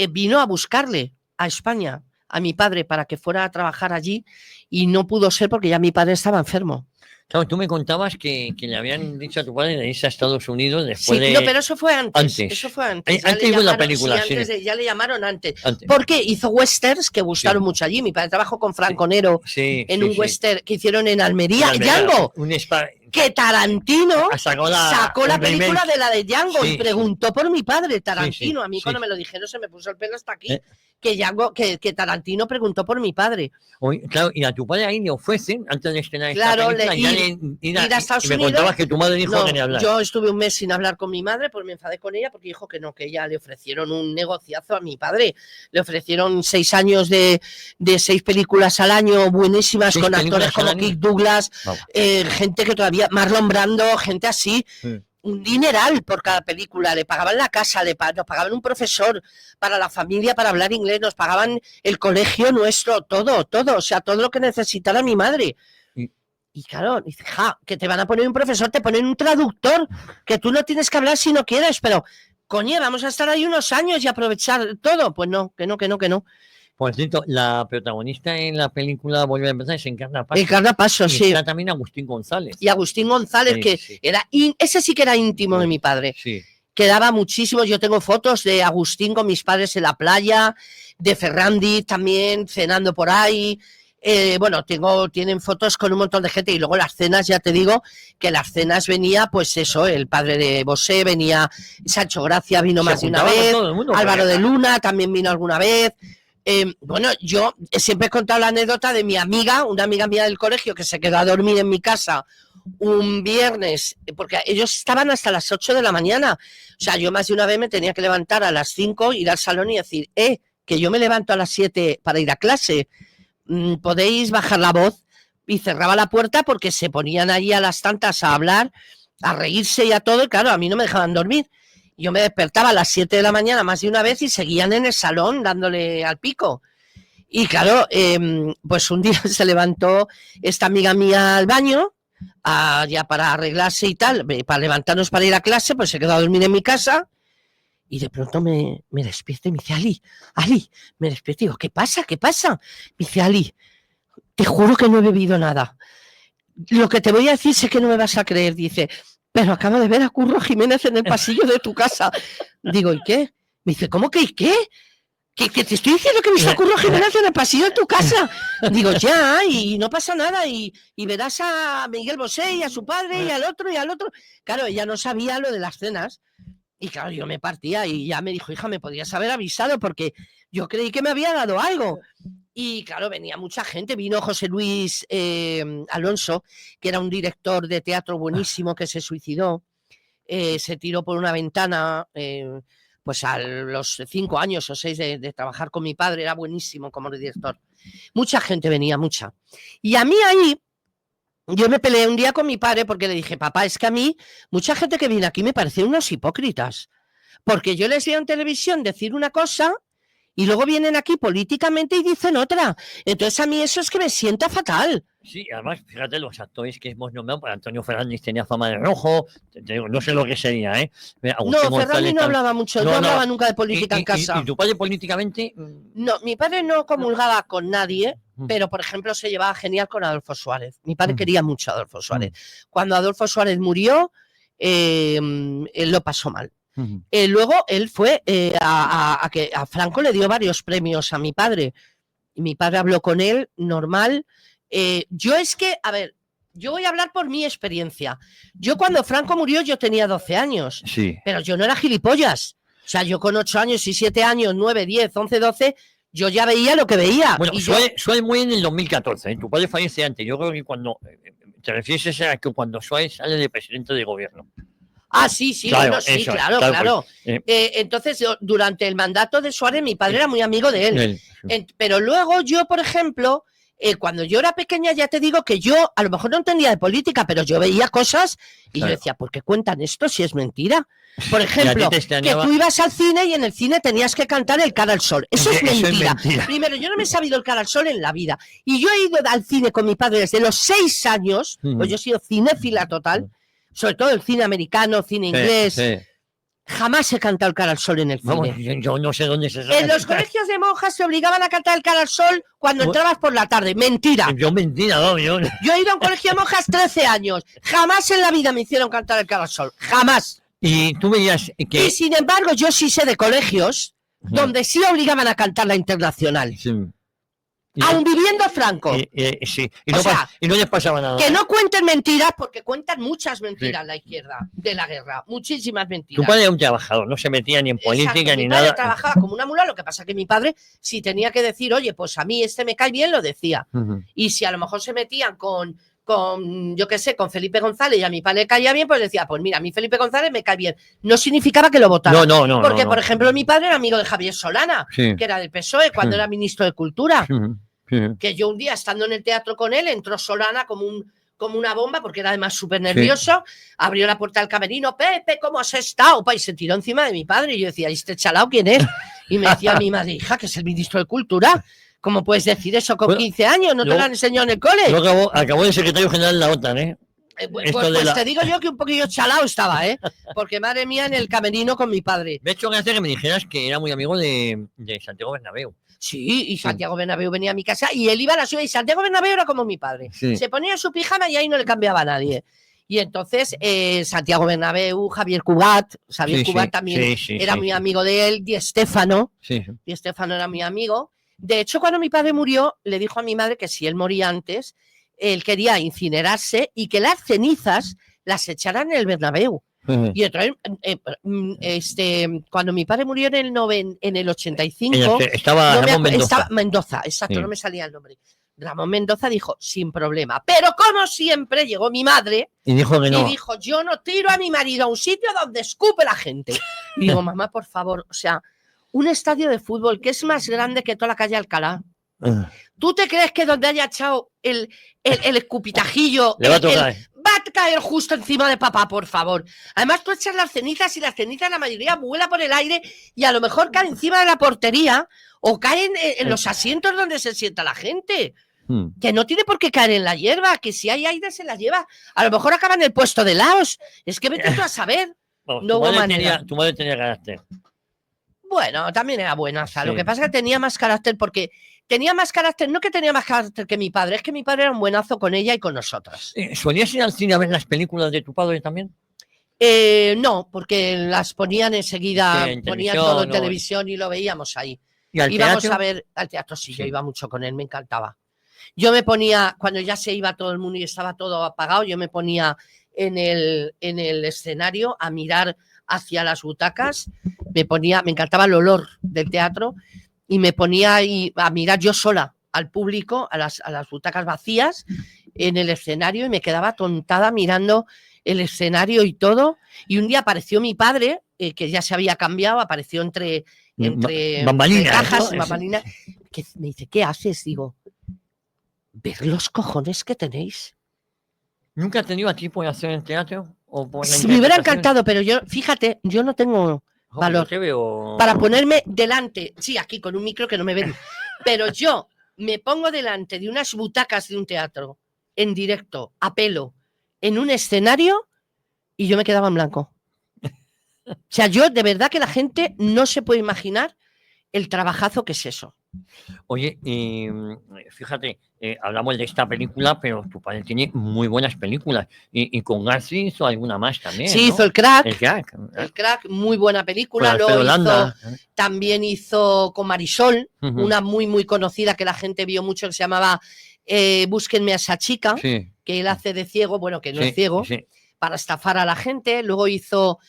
vino a buscarle a España a mi padre para que fuera a trabajar allí y no pudo ser porque ya mi padre estaba enfermo. Claro, tú me contabas que le habían dicho a tu padre de irse a Estados Unidos después sí, de. No, pero eso fue antes. Eso fue antes. Antes de la película, sí. Ya le llamaron antes. Antes. Porque hizo westerns que gustaron mucho allí. Mi padre trabajó con Franco Nero en un western que hicieron en Almería. ¡Django! que Tarantino sacó la película de la de Django y preguntó por mi padre, Tarantino. A mí cuando me lo dijeron se me puso el pelo hasta aquí. Que Tarantino preguntó por mi padre. Oye, claro, y a tu padre ahí le ofrecen, antes de estrenar esta película, ir a Estados Unidos. Me contabas que tu madre dijo que ni hablar. Yo estuve un mes sin hablar con mi madre, pues me enfadé con ella porque dijo que no, que ella le ofrecieron un negociazo a mi padre. Le ofrecieron 6 años de 6 películas al año buenísimas con actores como Kirk Douglas, gente que todavía, Marlon Brando, gente así. Un dineral por cada película, le pagaban la casa, nos pagaban un profesor para la familia, para hablar inglés, nos pagaban el colegio nuestro, todo, o sea, todo lo que necesitara mi madre. Y claro, dice, que te van a poner un profesor, te ponen un traductor, que tú no tienes que hablar si no quieres, pero, coño, vamos a estar ahí unos años y aprovechar todo. Pues no, que no. Por cierto, la protagonista en la película Volver a empezar es Encarna Paso. Encarna Paso, sí. Está también Agustín González. Y Agustín González, era ese sí que era íntimo de mi padre. Sí. Quedaba muchísimo. Yo tengo fotos de Agustín con mis padres en la playa, de Ferrandi también, cenando por ahí. Tienen fotos con un montón de gente y luego las cenas, ya te digo, que las cenas venía, pues eso, el padre de Bosé, venía Sancho Gracia, vino más de una vez, Álvaro de Luna también vino alguna vez. Yo siempre he contado la anécdota de mi amiga, una amiga mía del colegio que se quedó a dormir en mi casa un viernes, porque ellos estaban hasta las 8 de la mañana. O sea, yo más de una vez me tenía que levantar a las 5, ir al salón y decir, que yo me levanto a las 7 para ir a clase. Podéis bajar la voz. Y cerraba la puerta porque se ponían allí a las tantas a hablar, a reírse y a todo, y claro, a mí no me dejaban dormir. Yo me despertaba a las 7 de la mañana más de una vez y seguían en el salón dándole al pico. Y claro, pues un día se levantó esta amiga mía al baño, ya para arreglarse y tal, para levantarnos para ir a clase, pues se quedó a dormir en mi casa y de pronto me despierta y me dice, Ali, me despierta y digo, ¿qué pasa? Me dice, Ali, te juro que no he bebido nada. Lo que te voy a decir sé que no me vas a creer, dice, pero acabo de ver a Curro Jiménez en el pasillo de tu casa. Digo, ¿y qué? Me dice, ¿cómo que y qué? Que te estoy diciendo que he visto a Curro Jiménez en el pasillo de tu casa. Digo, ya, y no pasa nada, y verás a Miguel Bosé y a su padre y al otro. Claro, ella no sabía lo de las cenas. Y claro, yo me partía y ya me dijo, hija, me podrías haber avisado porque yo creí que me había dado algo. Y claro, venía mucha gente, vino José Luis Alonso, que era un director de teatro buenísimo que se suicidó, se tiró por una ventana, pues a los 5 años o 6 de trabajar con mi padre, era buenísimo como director. Mucha gente venía, mucha. Y a mí ahí, yo me peleé un día con mi padre porque le dije, papá, es que a mí, mucha gente que viene aquí me parecen unos hipócritas, porque yo les veo en televisión decir una cosa y luego vienen aquí políticamente y dicen otra. Entonces a mí eso es que me sienta fatal. Sí, además, fíjate, los actores que hemos nombrado, pues Antonio Fernández tenía fama de rojo, no sé lo que sería, No, Fernández no hablaba mucho, no hablaba nunca de política en casa. ¿Y tu padre políticamente? No, mi padre no comulgaba con nadie, pero por ejemplo se llevaba genial con Adolfo Suárez. Mi padre quería mucho a Adolfo Suárez. Cuando Adolfo Suárez murió, él lo pasó mal. Luego él fue a Franco le dio varios premios a mi padre y mi padre habló con él normal. Yo es que, a ver, yo voy a hablar por mi experiencia. Yo cuando Franco murió yo tenía 12 años, sí, pero yo no era gilipollas. O sea, yo con 8 años y 7 años, 9, 10, 11, 12, yo ya veía lo que veía. Bueno, Suárez murió en el 2014, tu padre fallece antes. Yo creo que cuando te refieres a que cuando Suárez sale de presidente de gobierno. Ah, sí, claro, bueno, sí, eso, claro. Pues, entonces, durante el mandato de Suárez, mi padre era muy amigo de él. Pero luego yo, por ejemplo, cuando yo era pequeña, ya te digo que yo a lo mejor no entendía de política, pero yo veía cosas y yo decía, ¿por qué cuentan esto si es mentira? Por ejemplo, que tú ibas al cine y en el cine tenías que cantar el Cara al Sol. Eso es mentira. Primero, yo no me he sabido el Cara al Sol en la vida. Y yo he ido al cine con mi padre desde los 6 años, pues yo he sido cinéfila total, sobre todo el cine americano, cine inglés. Jamás he cantado el Cara al Sol en el cine. Vamos, yo no sé dónde se sabe. En los colegios de monjas se obligaban a cantar el Cara al Sol cuando entrabas por la tarde. Mentira. Mentira, no. Yo he ido a un colegio de monjas 13 años. Jamás en la vida me hicieron cantar el Cara al Sol. Jamás. Y tú veías que... Y sin embargo, yo sí sé de colegios donde sí obligaban a cantar la Internacional. Sí. Aún viviendo Franco. Sí, y no les pasaba nada. Que no cuenten mentiras, porque cuentan muchas mentiras la izquierda de la guerra, muchísimas mentiras. Tu padre era un trabajador, no se metía ni en política ni nada. Mi padre trabajaba como una mula, lo que pasa que mi padre, si tenía que decir, oye, pues a mí me cae bien, lo decía. Y si a lo mejor se metían con yo qué sé, con Felipe González y a mi padre le caía bien, pues decía, pues mira, a mí Felipe González me cae bien. No significaba que lo votara. No. Porque, por ejemplo, mi padre era amigo de Javier Solana, que era del PSOE cuando era ministro de Cultura. Que yo un día, estando en el teatro con él, entró Solana como una bomba, porque era además súper nervioso, abrió la puerta del camerino, Pepe, ¿cómo has estado? Y se tiró encima de mi padre, y yo decía, ¿y este chalao quién es? Y me decía mi madre, hija, que es el ministro de Cultura. ¿Cómo puedes decir eso con 15 años? ¿No te lo han enseñado en el cole? Acabó de secretario general de la OTAN, ¿eh? Pues te digo yo que un poquillo chalao estaba, ¿eh? Porque madre mía, en el camerino con mi padre. De hecho, gracias que me dijeras que era muy amigo de Santiago Bernabéu. Sí, y Santiago Bernabéu venía a mi casa y él iba a la suya, y Santiago Bernabéu era como mi padre. Se ponía su pijama y ahí no le cambiaba a nadie. Y entonces Santiago Bernabéu, Javier Cugat también era muy amigo de él, Di Stéfano. Di Stéfano era mi amigo. De hecho, cuando mi padre murió, le dijo a mi madre que si él moría antes, él quería incinerarse y que las cenizas las echaran en el Bernabéu. Y entonces, cuando mi padre murió en el 85, estaba Mendoza, exacto, no me salía el nombre. Ramón Mendoza dijo, sin problema. Pero como siempre, llegó mi madre y dijo que no. Y dijo, yo no tiro a mi marido a un sitio donde escupe la gente. Y digo, mamá, por favor, o sea, un estadio de fútbol que es más grande que toda la calle Alcalá. ¿Tú te crees que donde haya echado el escupitajillo va a caer justo encima de papá, por favor? Además, tú echas las cenizas y las cenizas la mayoría vuela por el aire y a lo mejor cae encima de la portería o caen en los asientos donde se sienta la gente. Que no tiene por qué caer en la hierba, que si hay aire se la lleva. A lo mejor acaba en el puesto de Laos. Es que vete tú a saber. Tu madre tenía carácter. Bueno, también era buenaza. Lo que pasa es que tenía más carácter porque tenía más carácter, no que tenía más carácter que mi padre, es que mi padre era un buenazo con ella y con nosotras. ¿Solías ir al cine a ver las películas de tu padre también? No, porque las ponían enseguida, ponían todo en televisión y lo veíamos ahí. ¿Y al Íbamos teatro? A ver al teatro, sí, yo iba mucho con él, me encantaba. Yo me ponía, cuando ya se iba todo el mundo y estaba todo apagado, yo me ponía en el escenario a mirar hacia las butacas, me encantaba el olor del teatro y me ponía a mirar yo sola al público, a las butacas vacías en el escenario y me quedaba tontada mirando el escenario y todo. Y un día apareció mi padre, que ya se había cambiado, apareció entre cajas, bambalinas, que me dice, ¿qué haces? Digo, ver los cojones que tenéis. ¿Nunca has tenido a ti por hacer el teatro? Me hubiera encantado, pero yo, fíjate, yo no tengo valor para ponerme delante, sí, aquí con un micro que no me ven, pero yo me pongo delante de unas butacas de un teatro en directo, a pelo, en un escenario y yo me quedaba en blanco. O sea, yo de verdad que la gente no se puede imaginar el trabajazo que es eso. Oye, fíjate, hablamos de esta película, pero tu padre tiene muy buenas películas. Y con Garci hizo alguna más también. Sí, ¿no? hizo El Crack. El Crack, muy buena película. Luego también hizo con Marisol, una muy, muy conocida que la gente vio mucho, que se llamaba Búsquenme a esa chica, que él hace de ciego, bueno, que no es ciego, para estafar a la gente. Luego hizo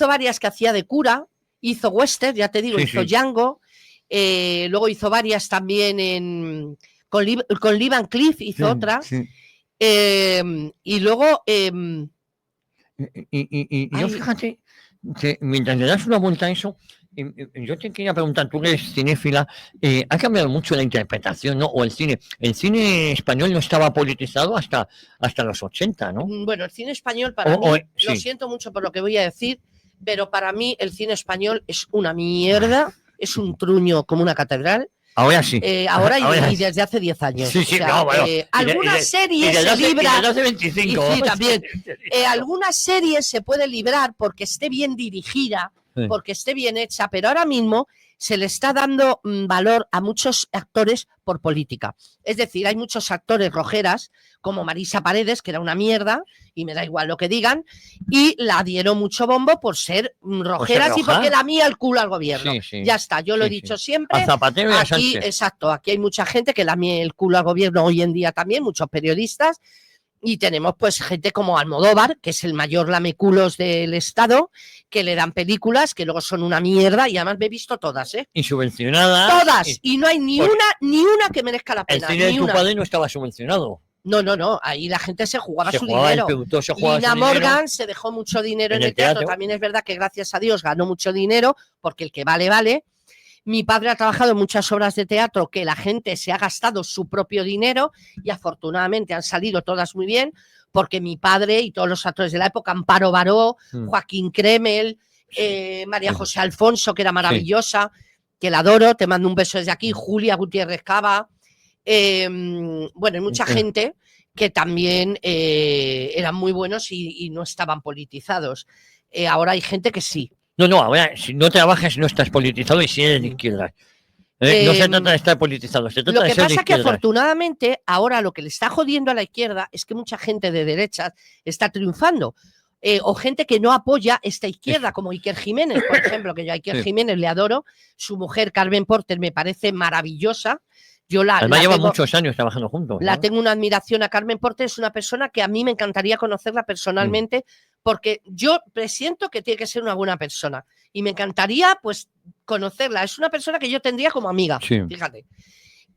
varias que hacía de cura, hizo western, ya te digo, hizo Django. Luego hizo varias también con Lee Van Cleef, hizo otra. Y luego yo fíjate que mientras le das una vuelta a eso, yo te quería preguntar, tú que eres cinéfila, ha cambiado mucho la interpretación, ¿no? O el cine español no estaba politizado hasta los 80, ¿no? Bueno, el cine español para mí, lo siento mucho por lo que voy a decir, pero para mí el cine español es una mierda. Es un truño como una catedral. Ahora sí. Ahora y desde hace 10 años. Sí, sí, o sea, bueno. Algunas series se libran. Desde hace 25. Sí, también. Algunas series se pueden librar porque esté bien dirigida, porque esté bien hecha, pero ahora mismo se le está dando valor a muchos actores por política. Es decir, hay muchos actores rojeras, como Marisa Paredes, que era una mierda, y me da igual lo que digan, y la dieron mucho bombo por ser rojeras y porque lamía el culo al gobierno. Sí, sí. Ya está, yo lo he dicho siempre. A Zapatero y a aquí, Sánchez. exacto, aquí hay mucha gente que lamía el culo al gobierno hoy en día también, muchos periodistas. Y tenemos pues gente como Almodóvar, que es el mayor lameculos del Estado, que le dan películas que luego son una mierda y además me he visto todas, ¿eh? Y subvencionadas. Todas. Y no hay ni una que merezca la pena. El cine de tu padre no estaba subvencionado. No. Ahí la gente se jugaba su dinero. Lina Morgan se dejó mucho dinero en el teatro. También es verdad que gracias a Dios ganó mucho dinero, porque el que vale, vale. Mi padre ha trabajado en muchas obras de teatro que la gente se ha gastado su propio dinero y afortunadamente han salido todas muy bien, porque mi padre y todos los actores de la época, Amparo Baró, Joaquín Cremel, María José Alfonso, que era maravillosa, que la adoro, te mando un beso desde aquí, Julia Gutiérrez Cava, bueno, hay mucha gente que también eran muy buenos y no estaban politizados. Ahora hay gente que sí. No, ahora si no trabajas no estás politizado y si eres de izquierda. No se trata de estar politizado, se trata de ser de izquierda. Lo que pasa es que afortunadamente ahora lo que le está jodiendo a la izquierda es que mucha gente de derechas está triunfando. O gente que no apoya esta izquierda, como Iker Jiménez, por ejemplo, que yo a Iker Jiménez le adoro. Su mujer, Carmen Porter, me parece maravillosa. Además llevan muchos años trabajando juntos. La tengo una admiración a Carmen Porter, es una persona que a mí me encantaría conocerla personalmente, porque yo presiento que tiene que ser una buena persona y me encantaría pues conocerla. Es una persona que yo tendría como amiga, fíjate.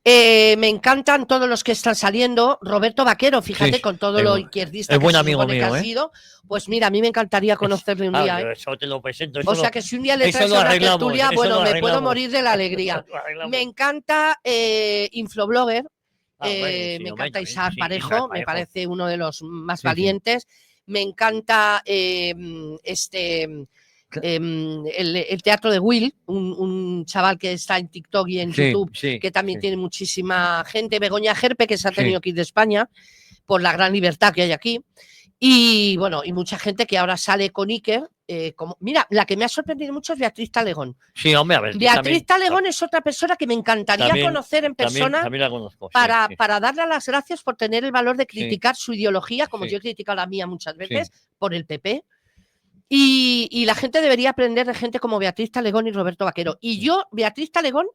Me encantan todos los que están saliendo. Roberto Vaquero, fíjate, con todo lo izquierdista que se supone que ha sido. Pues mira, a mí me encantaría conocerle un día. Eso te lo presento. O sea que si un día le traes una tertulia, bueno, me puedo morir de la alegría. Me encanta Infloblogger. Me encanta Isaac Parejo, me parece uno de los más valientes. Me encanta el teatro de Will, un chaval que está en TikTok y en YouTube, que también tiene muchísima gente. Begoña Gerpe, que se ha tenido que ir de España por la gran libertad que hay aquí. Y bueno, y mucha gente que ahora sale con Iker. Mira, la que me ha sorprendido mucho es Beatriz Talegón. Sí, hombre, a ver. Beatriz Talegón es otra persona que me encantaría conocer en persona. También la conozco. Para darle las gracias por tener el valor de criticar su ideología, como yo he criticado la mía muchas veces, por el PP. Y la gente debería aprender de gente como Beatriz Talegón y Roberto Vaquero. Y yo, Beatriz Talegón,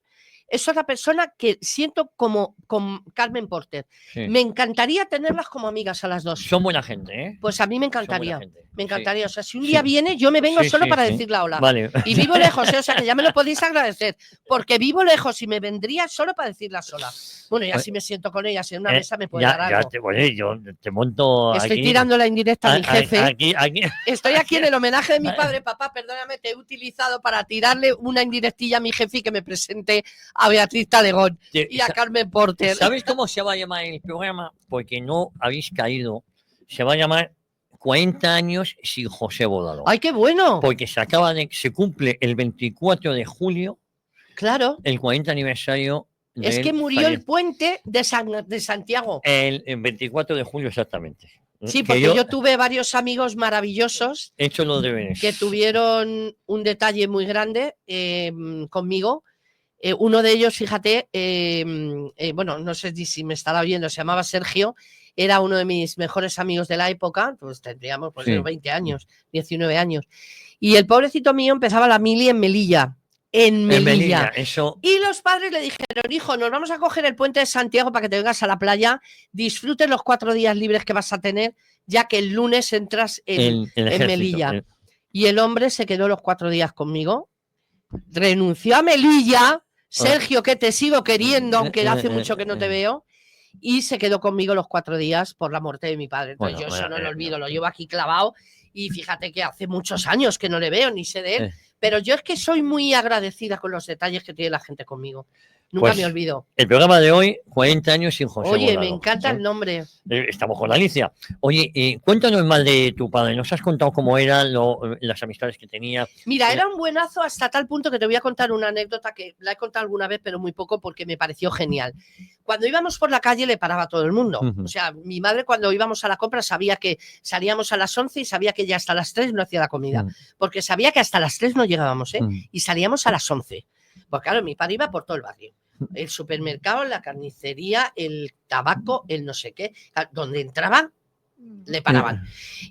es otra persona que siento como con Carmen Porter. Me encantaría tenerlas como amigas a las dos. Son buena gente, ¿eh? Pues a mí me encantaría. Me encantaría. O sea, si un día viene, yo me vengo solo para decirle hola. Vale. Y vivo lejos, o sea, que ya me lo podéis agradecer. Porque vivo lejos y me vendría solo para decirla sola. Bueno, y así me siento con ellas en una mesa, me puede dar algo. Yo te monto. Estoy tirando la indirecta a mi jefe. Aquí. Estoy aquí en el homenaje de mi padre. Papá, perdóname, te he utilizado para tirarle una indirectilla a mi jefe y que me presente a Beatriz Talegón y a Carmen Porter. ¿Sabes cómo se va a llamar el programa? Porque no habéis caído. Se va a llamar 40 años sin José Bordaló. ¡Ay, qué bueno! Porque se cumple el 24 de julio. Claro. El 40 aniversario. Es que murió el puente de Santiago. El 24 de julio, exactamente. Sí, porque yo tuve varios amigos maravillosos hecho los deberes, que tuvieron un detalle muy grande conmigo. Uno de ellos, fíjate, bueno, no sé si me estará oyendo, se llamaba Sergio, era uno de mis mejores amigos de la época, pues tendríamos 20 años, 19 años. Y el pobrecito mío empezaba la mili en Melilla. En Melilla. Eso. Y los padres le dijeron, hijo, nos vamos a coger el puente de Santiago para que te vengas a la playa, disfrutes los 4 días libres que vas a tener, ya que el lunes entras en Melilla. Y el hombre se quedó los 4 días conmigo, renunció a Melilla. Sergio, que te sigo queriendo, aunque hace mucho que no te veo, y se quedó conmigo los 4 días por la muerte de mi padre. Entonces yo eso no lo olvido, lo llevo aquí clavado y fíjate que hace muchos años que no le veo ni sé de él, pero yo es que soy muy agradecida con los detalles que tiene la gente conmigo. Nunca me olvido. El programa de hoy, 40 años sin José Bordaló. Me encanta el nombre. Estamos con Alicia. Oye, cuéntanos más de tu padre. ¿Nos has contado cómo eran las amistades que tenía? Mira, era un buenazo hasta tal punto que te voy a contar una anécdota que la he contado alguna vez, pero muy poco porque me pareció genial. Cuando íbamos por la calle le paraba a todo el mundo. O sea, mi madre cuando íbamos a la compra sabía que salíamos a las 11 y sabía que ya hasta las 3 no hacía la comida. Porque sabía que hasta las 3 no llegábamos, y salíamos a las 11. Pues claro, mi padre iba por todo el barrio. El supermercado, la carnicería, el tabaco, el no sé qué. Donde entraba, le paraban.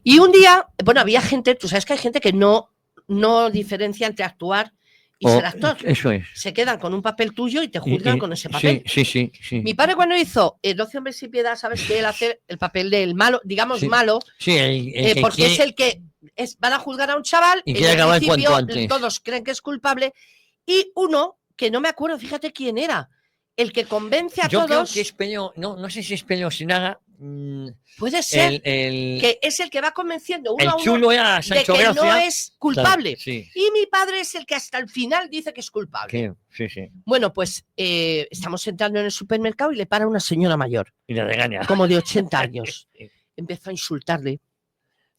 Y un día, bueno, había gente, tú sabes que hay gente que no diferencia entre actuar y ser actor. Eso es. Se quedan con un papel tuyo y te juzgan con ese papel. Sí. Mi padre cuando hizo 12 hombres sin piedad, sabes que él hace el papel del malo, digamos malo, porque es el que van a juzgar a un chaval, y quiere acabar cuanto antes. Todos creen que es culpable, y uno, que no me acuerdo, fíjate quién era, el que convence a todos. Yo creo que es Pello, no sé si es Pello Sinaga. Puede ser que es el que va convenciendo uno a uno de que Gracia. No es culpable. Claro, sí. Y mi padre es el que hasta el final dice que es culpable. Sí. Bueno, pues estamos entrando en el supermercado y le para una señora mayor. Y le regaña. Como de 80 años. Empezó a insultarle.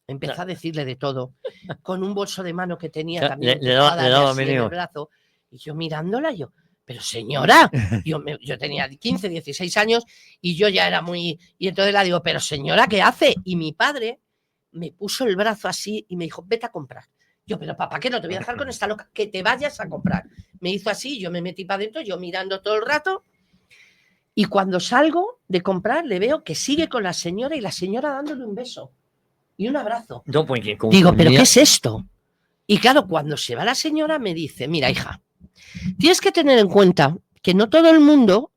Empezó a decirle de todo. Con un bolso de mano que tenía también. Le daba en el brazo. Y yo mirándola, pero señora, yo tenía 15, 16 años y yo ya era muy... Y entonces la digo, pero señora, ¿qué hace? Y mi padre me puso el brazo así y me dijo, vete a comprar. Yo, pero papá, ¿qué no te voy a dejar con esta loca? Que te vayas a comprar. Me hizo así, yo me metí para adentro, yo mirando todo el rato. Y cuando salgo de comprar, le veo que sigue con la señora y la señora dándole un beso y un abrazo. No, porque digo, ¿pero qué es esto? Y claro, cuando se va la señora me dice, mira, hija, tienes que tener en cuenta que no todo el mundo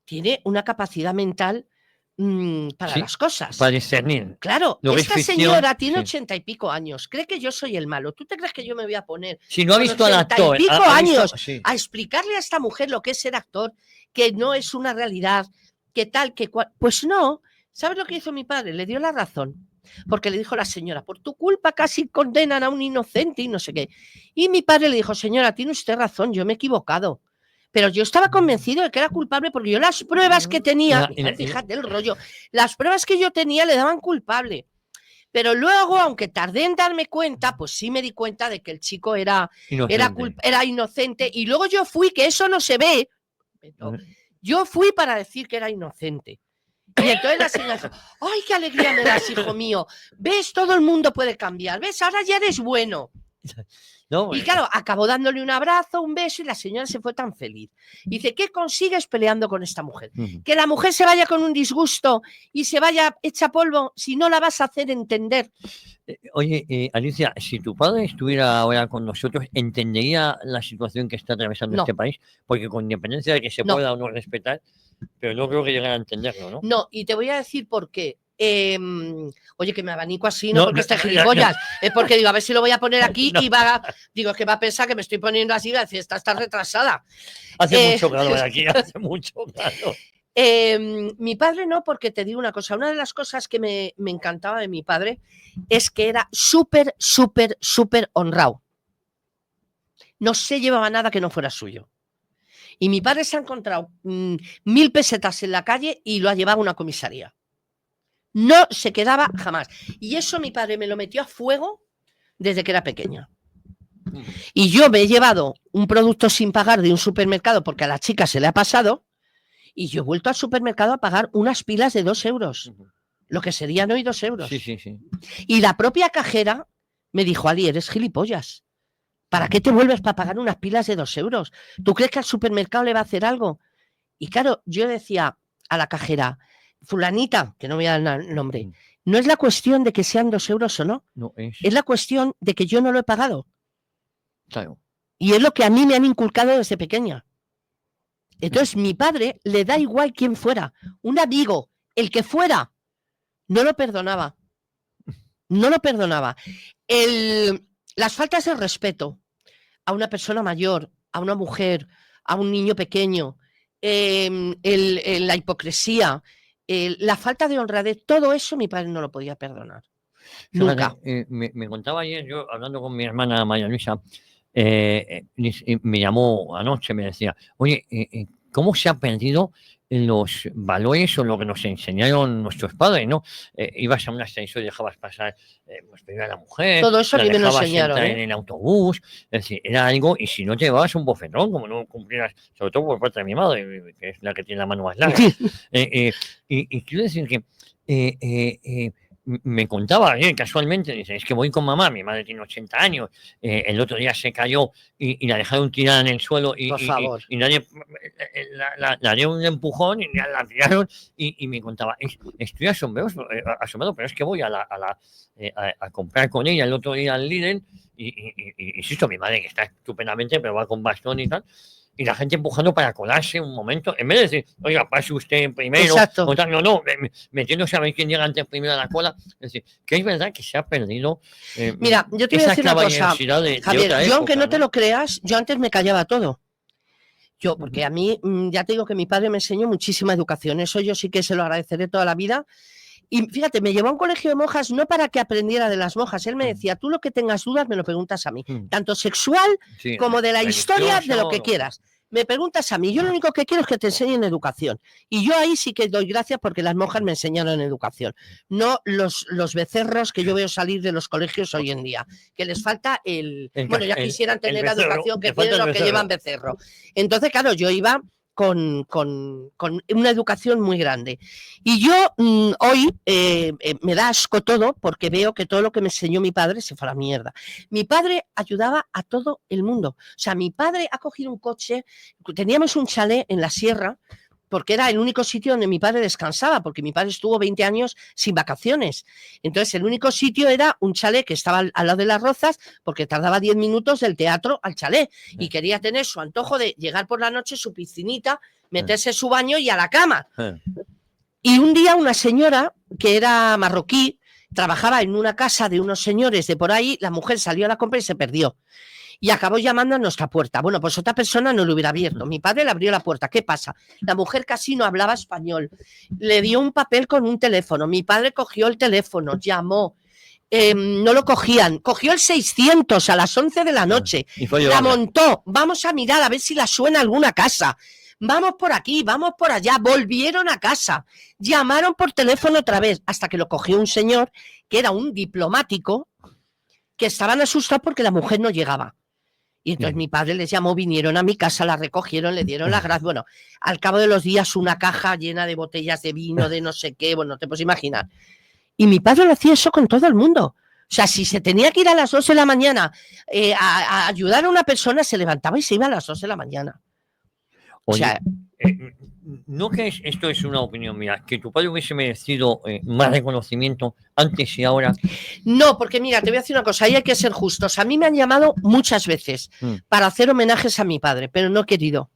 tiene una capacidad mental para las cosas. Para discernir. Claro, esta señora tiene 80 y pico años, cree que yo soy el malo. ¿Tú te crees que yo me voy a poner si no ha visto al actor, 80 y pico años a explicarle a esta mujer lo que es ser actor, que no es una realidad, que tal, que cual? Pues no. ¿Sabes lo que hizo mi padre? Le dio la razón. Porque le dijo la señora, por tu culpa casi condenan a un inocente y no sé qué. Y mi padre le dijo, señora, tiene usted razón, yo me he equivocado. Pero yo estaba convencido de que era culpable porque yo las pruebas que tenía, fíjate el rollo, las pruebas que yo tenía le daban culpable. Pero luego, aunque tardé en darme cuenta, pues sí me di cuenta de que el chico era inocente. Y luego yo fui, que eso no se ve, yo fui para decir que era inocente. Y entonces la señora dijo, ¡ay, qué alegría me das, hijo mío! ¿Ves? Todo el mundo puede cambiar. ¿Ves? Ahora ya eres bueno. Y claro, acabó dándole un abrazo, un beso y la señora se fue tan feliz. Dice, ¿qué consigues peleando con esta mujer? Que la mujer se vaya con un disgusto y se vaya hecha polvo si no la vas a hacer entender. Oye, Alicia, si tu padre estuviera ahora con nosotros, ¿entendería la situación que está atravesando este país? Porque con independencia de que se pueda o no respetar, pero no creo que llegara a entenderlo, ¿no? No, y te voy a decir por qué. Oye, que me abanico así, no porque esté gilipollas, es porque digo, a ver si lo voy a poner aquí y digo, es que va a pensar que me estoy poniendo así, va a decir, está retrasada. Hace mucho calor aquí, hace mucho calor. Mi padre no, porque te digo una cosa, una de las cosas que me encantaba de mi padre es que era súper honrado. No se llevaba nada que no fuera suyo. Y mi padre se ha encontrado 1000 pesetas en la calle y lo ha llevado a una comisaría. No se quedaba jamás. Y eso mi padre me lo metió a fuego desde que era pequeña. Y yo me he llevado un producto sin pagar de un supermercado porque a la chica se le ha pasado y yo he vuelto al supermercado a pagar unas pilas de 2 euros. Lo que serían hoy 2 euros. Sí. Y la propia cajera me dijo, Ali, eres gilipollas. ¿Para qué te vuelves para pagar unas pilas de 2 euros? ¿Tú crees que al supermercado le va a hacer algo? Y claro, yo decía a la cajera, fulanita, que no voy a dar el nombre, no es la cuestión de que sean 2 euros o no. Es la cuestión de que yo no lo he pagado. Claro. Y es lo que a mí me han inculcado desde pequeña. Entonces, mi padre le da igual quién fuera. Un amigo, el que fuera, no lo perdonaba. No lo perdonaba. Las faltas de respeto a una persona mayor, a una mujer, a un niño pequeño, la hipocresía, la falta de honradez, todo eso mi padre no lo podía perdonar. Nunca. Me contaba ayer, yo hablando con mi hermana María Luisa, me llamó anoche, me decía, oye, ¿cómo se ha perdido los valores o lo que nos enseñaron nuestros padres, ¿no? Ibas a un ascensor y dejabas pasar pues primero a la mujer, todo eso a mí me lo enseñaron, en el autobús, es decir, era algo, y si no te llevabas un bofetón, como no cumplieras, sobre todo por parte de mi madre, que es la que tiene la mano más larga. Y quiero decir que me contaba ayer casualmente, dice, es que voy con mamá, mi madre tiene 80 años, el otro día se cayó y la dejaron tirada en el suelo Por favor. y nadie la dio un empujón y la tiraron y me contaba, estoy asombrado, pero es que voy a comprar con ella el otro día al Lidl y insisto, mi madre que está estupendamente, pero va con bastón y tal. Y la gente empujando para colarse un momento, en vez de decir, oiga, pase usted primero, o tal, no, metiéndose a ver quién llega antes primero a la cola. Es decir, que es verdad que se ha perdido. Mira, yo te voy a decir una cosa, Javier, yo aunque no te lo creas, yo antes me callaba todo. Yo, porque a mí, ya te digo que mi padre me enseñó muchísima educación, eso yo sí que se lo agradeceré toda la vida. Y fíjate, me llevó a un colegio de monjas no para que aprendiera de las monjas. Él me decía, tú lo que tengas dudas me lo preguntas a mí, tanto sexual como de la historia, de lo que quieras. Me preguntas a mí, yo lo único que quiero es que te enseñen educación. Y yo ahí sí que doy gracias porque las monjas me enseñaron educación. No los becerros que yo veo salir de los colegios hoy en día, que les falta bueno, ya quisieran tener la educación que tienen los que llevan becerro. Entonces, claro, yo iba con una educación muy grande. Y yo hoy me da asco todo porque veo que todo lo que me enseñó mi padre se fue a la mierda. Mi padre ayudaba a todo el mundo. O sea, mi padre ha cogido un coche, teníamos un chalet en la sierra, porque era el único sitio donde mi padre descansaba, porque mi padre estuvo 20 años sin vacaciones. Entonces, el único sitio era un chalet que estaba al lado de Las Rozas, porque tardaba 10 minutos del teatro al chalet, y quería tener su antojo de llegar por la noche, su piscinita, meterse su baño y a la cama. Y un día una señora, que era marroquí, trabajaba en una casa de unos señores de por ahí, la mujer salió a la compra y se perdió. Y acabó llamando a nuestra puerta. Bueno, pues otra persona no lo hubiera abierto. Mi padre le abrió la puerta. ¿Qué pasa? La mujer casi no hablaba español. Le dio un papel con un teléfono. Mi padre cogió el teléfono, llamó. No lo cogían. Cogió el 600 a las 11 de la noche. La montó. Vamos a mirar a ver si la suena alguna casa. Vamos por aquí, vamos por allá. Volvieron a casa. Llamaron por teléfono otra vez hasta que lo cogió un señor que era un diplomático, que estaban asustados porque la mujer no llegaba. Y entonces mi padre les llamó, vinieron a mi casa, la recogieron, le dieron las gracias. Bueno, al cabo de los días una caja llena de botellas de vino, de no sé qué, bueno, te puedes imaginar. Y mi padre lo hacía eso con todo el mundo. O sea, si se tenía que ir a las 2 de la mañana a ayudar a una persona, se levantaba y se iba a las 2 de la mañana. Oye, o sea, no que esto es una opinión mía, que tu padre hubiese merecido más reconocimiento antes y ahora. No, porque mira, te voy a decir una cosa, ahí hay que ser justos. A mí me han llamado muchas veces para hacer homenajes a mi padre, pero no he querido.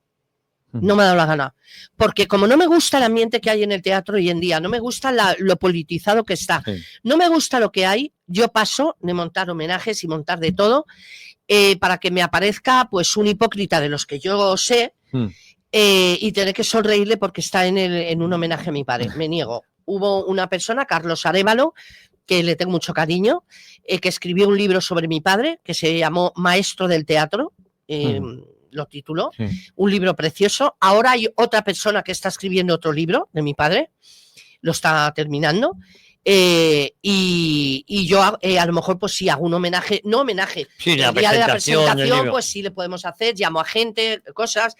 No me ha dado la gana. Porque como no me gusta el ambiente que hay en el teatro hoy en día, no me gusta lo politizado que está, no me gusta lo que hay, yo paso de montar homenajes y montar de todo para que me aparezca pues un hipócrita de los que yo sé. Y tener que sonreírle porque está en un homenaje a mi padre. Me niego. Hubo una persona, Carlos Arévalo, que le tengo mucho cariño, que escribió un libro sobre mi padre, que se llamó Maestro del Teatro, lo tituló, un libro precioso. Ahora hay otra persona que está escribiendo otro libro de mi padre, lo está terminando. Y yo a lo mejor pues sí hago un homenaje, no homenaje, sí, el día de la presentación pues sí le podemos hacer, llamo a gente, cosas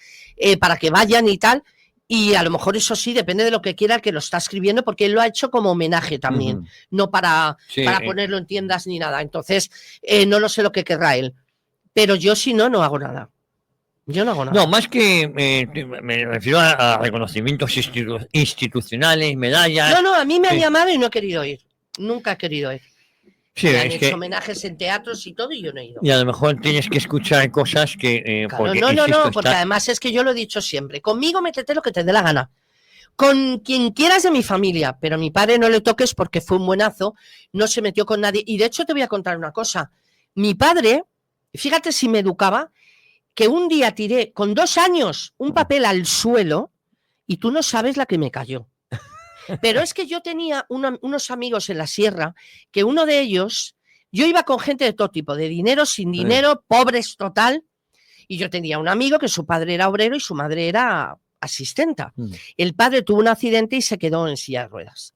para que vayan y tal, y a lo mejor eso sí, depende de lo que quiera el que lo está escribiendo, porque él lo ha hecho como homenaje también, no para ponerlo en tiendas ni nada, entonces no lo sé lo que querrá él, pero yo si no, no hago nada. Yo no hago nada. No, más que me refiero a reconocimientos institucionales, medallas. No, a mí me han llamado y no he querido ir. Nunca he querido ir. Sí, me han hecho homenajes en teatros y todo y yo no he ido. Y a lo mejor tienes que escuchar cosas que... claro, porque, no, porque además es que yo lo he dicho siempre. Conmigo métete lo que te dé la gana. Con quien quieras de mi familia, pero a mi padre no le toques porque fue un buenazo, no se metió con nadie. Y de hecho te voy a contar una cosa. Mi padre, fíjate si me educaba, que un día tiré con 2 años un papel al suelo y tú no sabes la que me cayó. Pero es que yo tenía unos amigos en la sierra que uno de ellos, yo iba con gente de todo tipo, de dinero, sin dinero, pobres total, y yo tenía un amigo que su padre era obrero y su madre era asistenta. El padre tuvo un accidente y se quedó en silla de ruedas.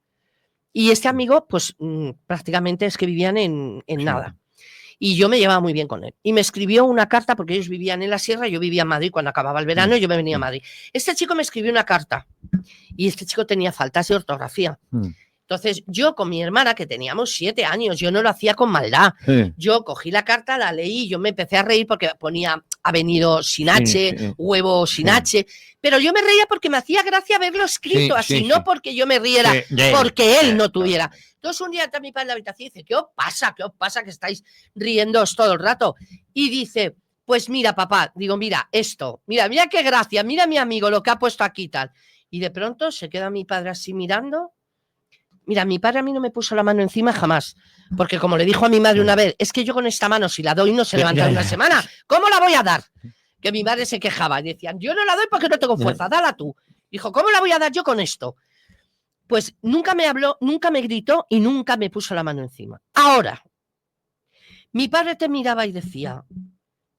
Y este amigo, pues prácticamente es que vivían en nada. Y yo me llevaba muy bien con él. Y me escribió una carta, porque ellos vivían en la sierra, yo vivía en Madrid cuando acababa el verano, y yo me venía a Madrid. Este chico me escribió una carta, y este chico tenía faltas de ortografía. Entonces Entonces, yo con mi hermana, que teníamos 7 años, yo no lo hacía con maldad. Sí. Yo cogí la carta, la leí, yo me empecé a reír porque ponía ha venido sin H, huevo sin H, pero yo me reía porque me hacía gracia verlo escrito así, no porque yo me riera porque él no tuviera. Entonces un día entra mi padre en la habitación y dice, ¿qué os pasa? ¿Qué os pasa que estáis riéndoos todo el rato? Y dice, pues mira, papá, digo, mira, esto, mira qué gracia, mira mi amigo lo que ha puesto aquí tal. Y de pronto se queda mi padre así mirando. Mira, mi padre a mí no me puso la mano encima jamás, porque como le dijo a mi madre una vez, es que yo con esta mano si la doy no se levanta en una semana, ¿cómo la voy a dar? Que mi madre se quejaba y decían, yo no la doy porque no tengo fuerza, dala tú. Dijo, ¿cómo la voy a dar yo con esto? Pues nunca me habló, nunca me gritó y nunca me puso la mano encima. Ahora, mi padre te miraba y decía,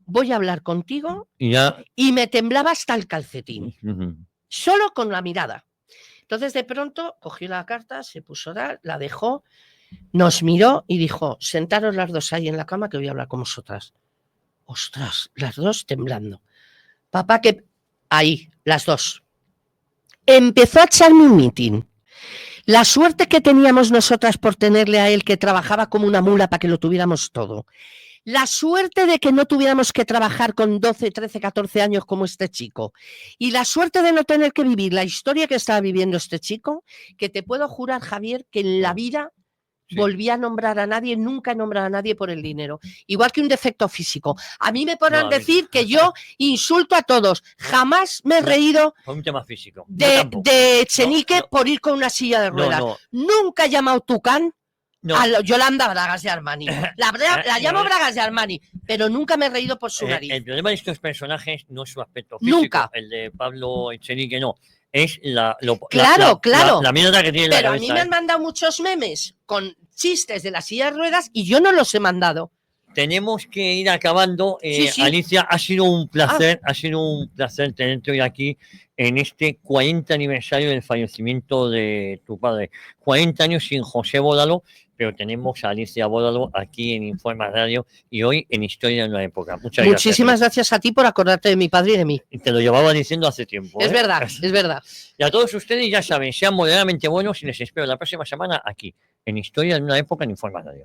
voy a hablar contigo y me temblaba hasta el calcetín, solo con la mirada. Entonces, de pronto, cogió la carta, se puso a dar, la dejó, nos miró y dijo, sentaros las dos ahí en la cama que voy a hablar con vosotras. Ostras, las dos temblando. Papá, que ahí, las dos. Empezó a echarme un mitin. La suerte que teníamos nosotras por tenerle a él, que trabajaba como una mula para que lo tuviéramos todo. La suerte de que no tuviéramos que trabajar con 12, 13, 14 años como este chico. Y la suerte de no tener que vivir la historia que estaba viviendo este chico, que te puedo jurar, Javier, que en la vida volví a nombrar a nadie, nunca he nombrado a nadie por el dinero. Igual que un defecto físico. A mí me podrán decir que yo insulto a todos. Jamás me he reído por un tema físico. de Echenique por ir con una silla de ruedas. Nunca he llamado Tucán a Yolanda Bragas de Armani. La llamo Bragas de Armani, pero nunca me he reído por su nariz. El problema de estos personajes no es su aspecto físico. Nunca. El de Pablo Echenique no. Es la mierda que tiene la cabeza. Pero a mí me han mandado muchos memes con chistes de la silla de ruedas y yo no los he mandado. Tenemos que ir acabando. Sí. Alicia, ha sido un placer tenerte hoy aquí en este 40 aniversario del fallecimiento de tu padre. 40 años sin José Bódalo, pero tenemos a Alicia Bódalo aquí en Informa Radio y hoy en Historia de una época. Muchas gracias. Muchísimas gracias a ti por acordarte de mi padre y de mí. Te lo llevaba diciendo hace tiempo. Es verdad, es verdad. Y a todos ustedes, ya saben, sean moderadamente buenos y les espero la próxima semana aquí en Historia de una época en Informa Radio.